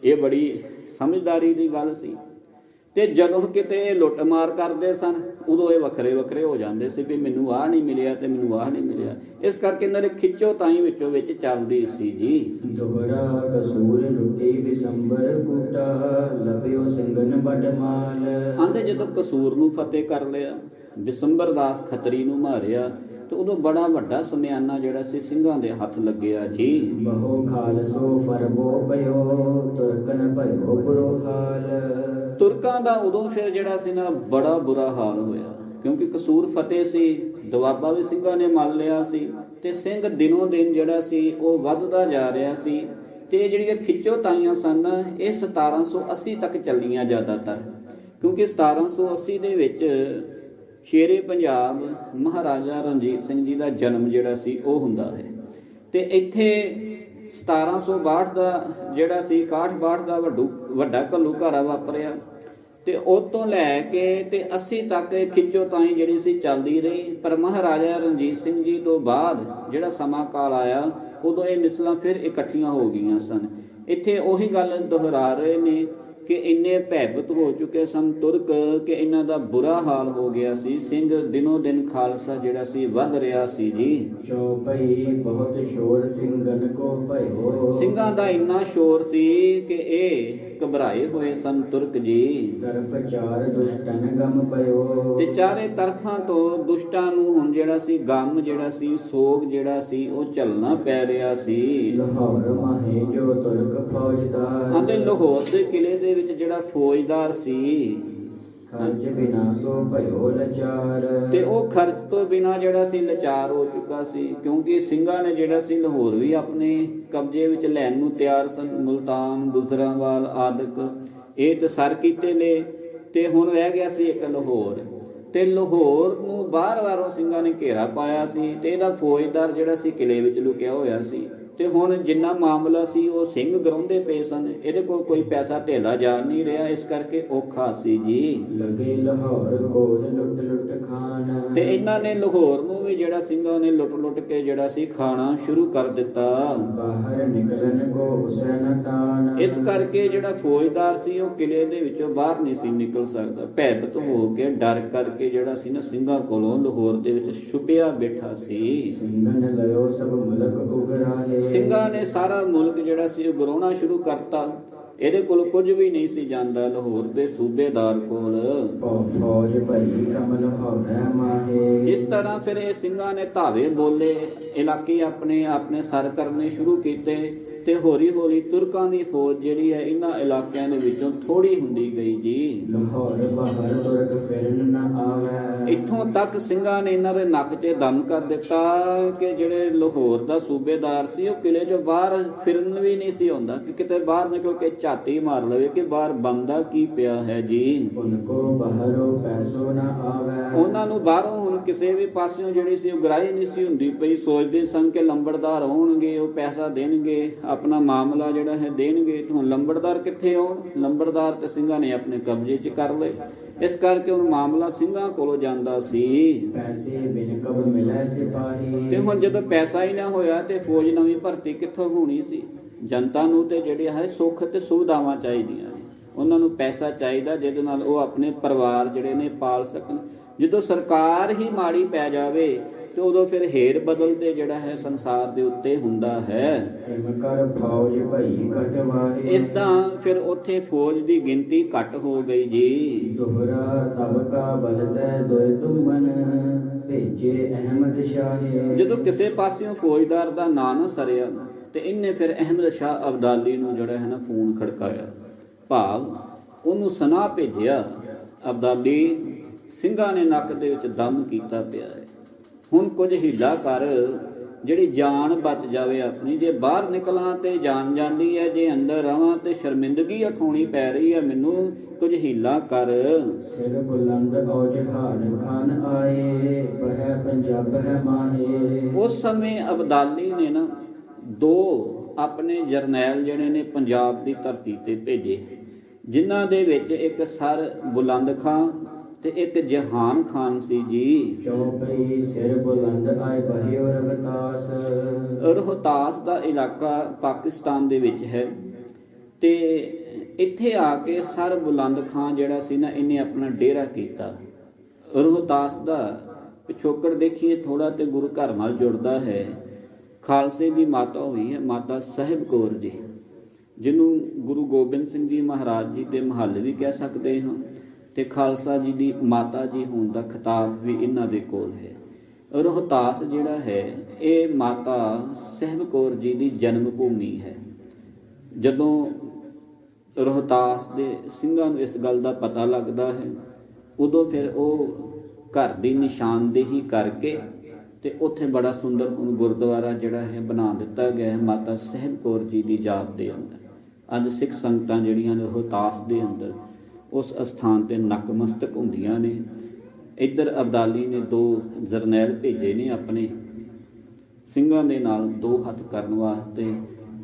ਇਹ ਬੜੀ ਸਮਝਦਾਰੀ ਦੀ ਗੱਲ ਸੀ। ਤੇ ਜਦੋਂ ਕਿਤੇ ਇਹ ਲੁੱਟ ਮਾਰ ਕਰਦੇ ਸਨ ਉਦੋਂ ਇਹ ਵੱਖਰੇ ਵੱਖਰੇ ਹੋ ਜਾਂਦੇ ਸੀ ਵੀ ਮੈਨੂੰ ਆਹ ਨਹੀਂ ਮਿਲਿਆ ਤੇ ਮੈਨੂੰ ਆਹ ਨਹੀਂ ਮਿਲਿਆ। ਇਸ ਕਰਕੇ ਇਹਨਾਂ ਦੇ ਖਿੱਚੋ ਤਾਈਂ ਵਿੱਚੋਂ ਵਿੱਚ ਚੱਲਦੀ ਸੀ ਜੀ। ਦੋਹਰਾ ਕਸੂਰ ਲੁੱਟੀ ਵਿਸੰਬਰ ਕੁੱਟਾ ਲੱਭਿਓ ਸਿੰਘਨ ਵੱਡ ਮਾਲ। ਆਂਦੇ ਜਦੋਂ ਕਸੂਰ ਨੂੰ ਫਤਿਹ ਕਰ ਲਿਆ, ਵਿਸੰਬਰ ਦਾਸ ਖੱਤਰੀ ਨੂੰ ਮਾਰਿਆ, ਤੇ ਉਦੋਂ ਬੜਾ ਵੱਡਾ ਸਮਿਆਨਾ ਜਿਹੜਾ ਸੀ ਸਿੰਘਾਂ ਦੇ ਹੱਥ ਲੱਗਿਆ ਜੀ। ਬਹੁ ਖਾਲਸੋ ਫਰਬੋ ਪਇਓ ਤੁਰਕਨ ਭਇਓ ਬੁਰੋ ਹਾਲ। ਤੁਰਕਾਂ ਦਾ ਉਦੋਂ ਫਿਰ ਜਿਹੜਾ ਸੀ ਨਾ ਬੜਾ ਬੁਰਾ ਹਾਲ ਹੋਇਆ, ਕਿਉਂਕਿ ਕਸੂਰ ਫਤਿਹ ਸੀ, ਦੁਆਬਾ ਵੀ ਸਿੰਘਾਂ ਨੇ ਮੱਲ ਲਿਆ ਸੀ। ਤੇ ਸਿੰਘ ਦਿਨੋਂ ਦਿਨ ਜਿਹੜਾ ਸੀ ਉਹ ਵੱਧਦਾ ਜਾ ਰਿਹਾ ਸੀ। ਤੇ ਜਿਹੜੀਆਂ ਖਿੱਚੋਤਾਈਆਂ ਸਨ ਇਹ 1780 ਤੱਕ ਚੱਲੀਆਂ ਜ਼ਿਆਦਾਤਰ, ਕਿਉਂਕਿ 1780 ਦੇ ਵਿੱਚ ਸ਼ੇਰੇ ਪੰਜਾਬ ਮਹਾਰਾਜਾ ਰਣਜੀਤ ਸਿੰਘ ਜੀ ਦਾ ਜਨਮ ਜਿਹੜਾ ਸੀ ਉਹ ਹੁੰਦਾ ਹੈ। ਤੇ ਇੱਥੇ 1762 ਦਾ ਜਿਹੜਾ ਸੀ 61-62 ਦਾ ਵੱਡਾ ਘੱਲੂਘਾਰਾ ਵਾਪਰਿਆ ਤੇ ਉਹ ਤੋਂ ਲੈ ਕੇ ਤੇ 80 ਤੱਕ ਖਿੱਚੋਤਾਈ ਜਿਹੜੀ ਸੀ ਚੱਲਦੀ ਰਹੀ। ਪਰ ਮਹਾਰਾਜਾ ਰਣਜੀਤ ਸਿੰਘ ਜੀ ਤੋਂ ਬਾਅਦ ਜਿਹੜਾ ਸਮਾਂ ਕਾਲ ਆਇਆ ਉਦੋਂ ਇਹ ਮਿਸਲਾਂ ਫਿਰ ਇਕੱਠੀਆਂ ਹੋ ਗਈਆਂ ਸਨ। ਇੱਥੇ ਉਹੀ ਗੱਲ ਦੁਹਰਾ ਰਹੇ ਨੇ ਕਿ ਇੰਨੇ ਭੈਭੀਤ ਹੋ ਚੁੱਕੇ ਸਨ ਤੁਰਕ ਕਿ ਇਹਨਾਂ ਦਾ ਬੁਰਾ ਹਾਲ ਹੋ ਗਿਆ ਸੀ। ਸਿੰਘ ਦਿਨੋਂ ਦਿਨ ਖਾਲਸਾ ਜਿਹੜਾ ਸੀ ਵੱਧ ਰਿਹਾ ਸੀ ਜੀ। ਚੌਪਈ ਬਹੁਤ ਸ਼ੋਰ ਸਿੰਘਨ ਕੋ ਭਇਓ, ਸਿੰਘਾਂ ਦਾ ਇੰਨਾ ਸ਼ੋਰ ਸੀ ਕਿ ਇਹ ਘਬਰਾਏ ਹੋਏ ਸਨ ਤੁਰਕ ਜੀ। ਤਰਫ ਚਾਰ ਦੁਸ਼ਟਨ ਗਮ ਪਇਓ, ਤੇ ਚਾਰੇ ਤਰਫਾਂ ਤੋਂ ਦੁਸ਼ਟਾਂ ਨੂੰ ਹੁਣ ਜਿਹੜਾ ਸੀ ਗਮ ਜਿਹੜਾ ਸੀ ਸੋਗ ਜਿਹੜਾ ਸੀ ਉਹ ਝੱਲਣਾ ਪੈ ਰਿਹਾ ਸੀ। ਲਾਹੌਰ ਮਾਹੇ ਜੋ ਤੁਰਕ ਫੌਜਦਾਰ, ਆਂਦੇ ਲਾਹੌਰ ਦੇ ਕਿਲੇ ਦੇ ਵਿੱਚ ਜਿਹੜਾ ਫੌਜਦਾਰ ਸੀ ਖਰਚ ਬਿਨਾ ਸੋ ਭਇਓ ਲਚਾਰ, ਤੇ ਉਹ ਖਰਚ ਤੋਂ ਬਿਨਾ ਜਿਹੜਾ ਸੀ ਲਾਚਾਰ ਹੋ ਚੁੱਕਾ ਸੀ, ਕਿਉਂਕਿ ਸਿੰਘਾਂ ਨੇ ਜਿਹੜਾ ਸੀ ਲਾਹੌਰ ਵੀ ਆਪਣੇ ਕਬਜ਼ੇ ਵਿੱਚ ਲੈਣ ਨੂੰ ਤਿਆਰ ਸਨ। ਮੁਲਤਾਨ, ਗੁਜਰਾਂਵਾਲ ਆਦਿਕ ਇਹ ਤਾਂ ਸਰ ਕੀਤੇ ਨੇ ਤੇ ਹੁਣ ਰਹਿ ਗਿਆ ਸੀ ਇੱਕ ਲਾਹੌਰ। ਤੇ ਲਾਹੌਰ ਨੂੰ ਬਾਹਰੋਂ ਸਿੰਘਾਂ ਨੇ ਘੇਰਾ ਪਾਇਆ ਸੀ ਤੇ ਇਹਦਾ ਫੌਜਦਾਰ ਜਿਹੜਾ ਸੀ ਕਿਲੇ ਵਿੱਚ ਲੁਕਿਆ ਹੋਇਆ ਸੀ। ਤੇ ਹੁਣ ਜਿੰਨਾ ਮਾਮਲਾ ਸੀ ਉਹ ਸਿੰਘ ਗਰਾਉਂਦੇ ਪਏ ਸਨ, ਇਹਦੇ ਕੋਲ ਕੋਈ ਪੈਸਾ ਧੇਲਾ ਜਾ ਨਹੀਂ ਰਿਹਾ, ਇਸ ਕਰਕੇ ਔਖਾ ਸੀ ਜੀ। ਲਗੇ ਲਾਹੌਰ ਕੋਲ ਲੁੱਟ ਲੁੱਟ ਖਾਨ, ਤੇ ਇਹਨਾਂ ਨੇ ਲਾਹੌਰ ਨੂੰ ਵੀ ਜਿਹੜਾ ਸਿੰਘਾਂ ਨੇ ਲੁੱਟ ਕੇ ਜਿਹੜਾ ਸੀ ਖਾਣਾ ਸ਼ੁਰੂ ਕਰ ਦਿੱਤਾ। ਬਾਹਰ ਨਿਕਲਣ ਕੋ ਹੁਸੈਨ ਤਾਨ, ਇਸ ਕਰਕੇ ਜਿਹੜਾ ਫੌਜਦਾਰ ਸੀ ਉਹ ਕਿਲੇ ਦੇ ਵਿੱਚੋਂ ਬਾਹਰ ਨਹੀਂ ਸੀ ਨਿਕਲ ਸਕਦਾ। ਭੈਭੀਤ ਹੋ ਕੇ ਡਰ ਕਰਕੇ ਜਿਹੜਾ ਸੀ ਨਾ ਸਿੰਘਾਂ ਕੋਲੋਂ ਲਾਹੌਰ ਦੇ ਵਿੱਚ ਛੁਪਿਆ ਬੈਠਾ ਸੀ। ਸਿੰਘਨ ਲਿਓ ਸਭ ਮੁਲਕ ਉਗਰਾਹੇ, ਸਿੰਘਾਂ ਨੇ ਸਾਰਾ ਮੁਲਕ ਜਿਹੜਾ ਸੀ ਉਹ ਗਰਾਉਣਾ ਸ਼ੁਰੂ ਕਰਤਾ। ਇਹਦੇ ਕੋਲ ਕੁਝ ਵੀ ਨਹੀਂ ਸੀ ਜਾਂਦਾ ਲਾਹੌਰ ਦੇ ਸੂਬੇਦਾਰ ਕੋਲ। ਫੌਜ ਭਈ ਕਮਲ ਹੌੜਾ ਮਾਹੇ, ਜਿਸ ਤਰ੍ਹਾਂ ਫਿਰ ਇਹ ਸਿੰਘਾਂ ਨੇ ਧਾਵੇ ਬੋਲੇ, ਇਲਾਕੇ ਆਪਣੇ ਸਰ ਕਰਨੇ ਸ਼ੁਰੂ ਕੀਤੇ ਤੇ ਹੌਲੀ ਹੌਲੀ ਤੁਰਕਾਂ ਦੀ ਫੌਜ ਜਿਹੜੀ ਹੈ ਇਹਨਾਂ ਇਲਾਕਿਆਂ ਦੇ ਵਿੱਚੋਂ ਥੋੜੀ ਹੁੰਦੀ ਗਈ ਜੀ। ਲਾਹੌਰ ਬਾਹਰ ਤੁਰਕ ਫਿਰਨ ਨਾ ਆਵੇ, ਇੱਥੋਂ ਤੱਕ ਸਿੰਘਾਂ ਨੇ ਇਹਨਾਂ ਦੇ ਨੱਕ 'ਚ ਦਮ ਕਰ ਦਿੱਤਾ ਕਿ ਜਿਹੜੇ ਲਾਹੌਰ ਦਾ ਸੂਬੇਦਾਰ ਸੀ ਉਹ ਕਿਲੇ 'ਚੋਂ ਬਾਹਰ ਫਿਰਨ ਵੀ ਨਹੀਂ ਸੀ ਆਉਂਦਾ ਕਿ ਕਿਤੇ ਬਾਹਰ ਨਿਕਲ ਕੇ ਝਾਤੀ ਮਾਰ ਲਵੇ ਕਿ ਬਾਹਰ ਬੰਦਾ ਕੀ ਪਿਆ ਹੈ ਜੀ। ਉਨਕੋ ਬਾਹਰੋਂ ਪੈਸੋ ਨਾ ਆਵੇ, ਉਹਨਾਂ ਨੂੰ ਬਾਹਰੋਂ ਹੁਣ ਕਿਸੇ ਵੀ ਪਾਸਿਓਂ ਜਿਹੜੀ ਸੀ ਉਹ ਗਰਾਹੀ ਨਹੀਂ ਸੀ ਹੁੰਦੀ ਪਈ। ਸੋਚਦੇ ਸਨ ਕਿ ਲੰਬੜਦਾਰ ਆਉਣਗੇ, ਉਹ ਪੈਸਾ ਦੇਣਗੇ, ਆਪਣਾ ਮਾਮਲਾ ਜਿਹੜਾ ਹੈ ਦੇਣਗੇ। ਹੁਣ ਲੰਬੜਦਾਰ ਕਿੱਥੇ ਆਉਣ? ਲੰਬੜਦਾਰ ਤੇ ਸਿੰਘਾਂ ਨੇ ਆਪਣੇ ਕਬਜ਼ੇ 'ਚ ਕਰ ਲਏ। ਇਸ ਕਰਕੇ ਹੁਣ ਮਾਮਲਾ ਸਿੰਘਾਂ ਕੋਲੋਂ ਜਾਂਦਾ ਸੀ। ਪੈਸੇ ਬਿਨ ਕਬ ਮਿਲੇ ਸਿਪਾਹੀ, ਤੇ ਹੁਣ ਜਦੋਂ ਪੈਸਾ ਹੀ ਨਾ ਹੋਇਆ ਤੇ ਫੌਜ ਨਵੀਂ ਭਰਤੀ ਕਿੱਥੋਂ ਹੋਣੀ ਸੀ? ਜਨਤਾ ਨੂੰ ਤੇ ਜਿਹੜੇ ਹੈ ਸੁੱਖ ਤੇ ਸੁਵਿਧਾਵਾਂ ਚਾਹੀਦੀਆਂ ਨੇ, ਉਹਨਾਂ ਨੂੰ ਪੈਸਾ ਚਾਹੀਦਾ ਜਿਹਦੇ ਨਾਲ ਉਹ ਆਪਣੇ ਪਰਿਵਾਰ ਜਿਹੜੇ ਨੇ ਪਾਲ ਸਕਣ। ਜਦੋਂ ਸਰਕਾਰ ਹੀ ਮਾੜੀ ਪੈ ਜਾਵੇ ਤੇ ਉਦੋਂ ਫਿਰ ਹੇਰ ਬਦਲ ਤੇ ਜਿਹੜਾ ਹੈ ਸੰਸਾਰ ਦੇ ਉੱਤੇ ਹੁੰਦਾ ਹੈ। ਕਰ ਫੌਜ ਭਈ ਕਟਵਾਹੇ, ਇਸ ਤਰ੍ਹਾਂ ਫਿਰ ਉੱਥੇ ਫੌਜ ਦੀ ਗਿਣਤੀ ਘੱਟ ਹੋ ਗਈ ਜੀ। ਦੋਹਰਾ ਤਬਕਾ ਬਲਤੈ ਦੋਇ ਤੁਮਨ, ਭੇਜੇ ਅਹਿਮਦ ਸ਼ਾਹੇ, ਜਦੋਂ ਕਿਸੇ ਪਾਸਿਓਂ ਫੌਜਦਾਰ ਦਾ ਨਾਂ ਨਾ ਸਰਿਆ ਤੇ ਇਹਨੇ ਫਿਰ ਅਹਿਮਦ ਸ਼ਾਹ ਅਬਦਾਲੀ ਨੂੰ ਜਿਹੜਾ ਹੈ ਨਾ ਫੋਨ ਖੜਕਾਇਆ, ਭਾਵ ਉਹਨੂੰ ਸੁਨਾਹ ਭੇਜਿਆ। ਅਬਦਾਲੀ ਸਿੰਘਾਂ ਨੇ ਨੱਕ ਦੇ ਵਿੱਚ ਦਮ ਕੀਤਾ ਪਿਆ ਹੈ, ਹੁਣ ਕੁਝ ਹੀਲਾ ਕਰ ਜਿਹੜੀ ਜਾਨ ਬਚ ਜਾਵੇ ਆਪਣੀ। ਜੇ ਬਾਹਰ ਨਿਕਲਾਂ ਤੇ ਜਾਨ ਜਾਂਦੀ ਹੈ, ਜੇ ਅੰਦਰ ਰਵਾਂ ਤੇ ਸ਼ਰਮਿੰਦਗੀ ਉਠਾਉਣੀ ਪੈ ਰਹੀ ਹੈ ਮੈਨੂੰ, ਕੁਝ ਹੀਲਾ ਕਰ। ਸਿਰ ਬੁਲੰਦ ਔ ਜਹਾਨ ਖਾਨ ਆਏ, ਬਹਿ ਪੰਜਾਬ ਹੈ ਮਾਹੇ। ਉਸ ਸਮੇਂ ਅਬਦਾਲੀ ਨੇ ਨਾ ਦੋ ਆਪਣੇ ਜਰਨੈਲ ਜਿਹੜੇ ਨੇ ਪੰਜਾਬ ਦੀ ਧਰਤੀ ਤੇ ਭੇਜੇ, ਜਿਨ੍ਹਾਂ ਦੇ ਵਿੱਚ ਇੱਕ ਸਰ ਬੁਲੰਦ ਖਾਂ ਤੇ ਇੱਕ ਜਹਾਨ ਖਾਨ ਸੀ ਜੀ। ਚੌਪਈ ਸਿਰ ਬੁਲੰਦ ਆਏ ਬਹਿਓ ਰਵਤਾਸ, ਰੋਹਤਾਸ ਦਾ ਇਲਾਕਾ ਪਾਕਿਸਤਾਨ ਦੇ ਵਿੱਚ ਹੈ। ਤੇ ਇੱਥੇ ਆ ਕੇ ਸਰ ਬੁਲੰਦ ਖਾਂ ਜਿਹੜਾ ਸੀ ਨਾ ਇਹਨੇ ਆਪਣਾ ਡੇਰਾ ਕੀਤਾ। ਰੋਹਤਾਸ ਦਾ ਪਿਛੋਕੜ ਦੇਖੀਏ ਥੋੜਾ ਤੇ ਗੁਰੂ ਘਰ ਨਾਲ ਜੁੜਦਾ ਹੈ। ਖਾਲਸੇ ਦੀ ਮਾਤਾ ਹੋਈ ਹੈ ਮਾਤਾ ਸਾਹਿਬ ਕੌਰ ਜੀ, ਜਿਹਨੂੰ ਗੁਰੂ ਗੋਬਿੰਦ ਸਿੰਘ ਜੀ ਮਹਾਰਾਜ ਜੀ ਦੇ ਮਹੱਲ ਵੀ ਕਹਿ ਸਕਦੇ ਹਾਂ, ਤੇ ਖਾਲਸਾ ਜੀ ਦੀ ਮਾਤਾ ਜੀ ਹੋਣ ਦਾ ਖਿਤਾਬ ਵੀ ਇਹਨਾਂ ਦੇ ਕੋਲ ਹੈ। ਰੋਹਤਾਸ ਜਿਹੜਾ ਹੈ ਇਹ ਮਾਤਾ ਸਾਹਿਬ ਕੌਰ ਜੀ ਦੀ ਜਨਮ ਭੂਮੀ ਹੈ। ਜਦੋਂ ਰੋਹਤਾਸ ਦੇ ਸਿੰਘਾਂ ਨੂੰ ਇਸ ਗੱਲ ਦਾ ਪਤਾ ਲੱਗਦਾ ਹੈ ਉਦੋਂ ਫਿਰ ਉਹ ਘਰ ਦੀ ਨਿਸ਼ਾਨਦੇਹੀ ਕਰਕੇ ਤੇ ਉੱਥੇ ਬੜਾ ਸੁੰਦਰ ਹੁਣ ਗੁਰਦੁਆਰਾ ਜਿਹੜਾ ਹੈ ਬਣਾ ਦਿੱਤਾ ਗਿਆ ਹੈ ਮਾਤਾ ਸਾਹਿਬ ਕੌਰ ਜੀ ਦੀ ਯਾਦ ਦੇ ਅੰਦਰ। ਅੱਜ ਸਿੱਖ ਸੰਗਤਾਂ ਜਿਹੜੀਆਂ ਨੇ ਉਹ ਤਾਸ ਦੇ ਅੰਦਰ ਉਸ ਅਸਥਾਨ ਤੇ ਨਕਮਸਤਕ ਹੁੰਦੀਆਂ ਨੇ। ਇੱਧਰ ਅਬਦਾਲੀ ਨੇ 2 ਜਰਨੈਲ ਭੇਜੇ ਨੇ ਆਪਣੇ ਸਿੰਘਾਂ ਦੇ ਨਾਲ 2 ਹੱਥ ਕਰਨ ਵਾਸਤੇ।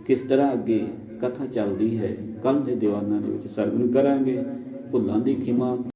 ਕਿਸ ਤਰ੍ਹਾਂ ਅੱਗੇ ਕਥਾ ਚੱਲਦੀ ਹੈ ਕੱਲ੍ਹ ਦੇ ਦੀਵਾਨਾਂ ਦੇ ਵਿੱਚ ਸਰਵਣ ਕਰਾਂਗੇ। ਭੁੱਲਾਂ ਦੀ ਖਿਮਾ।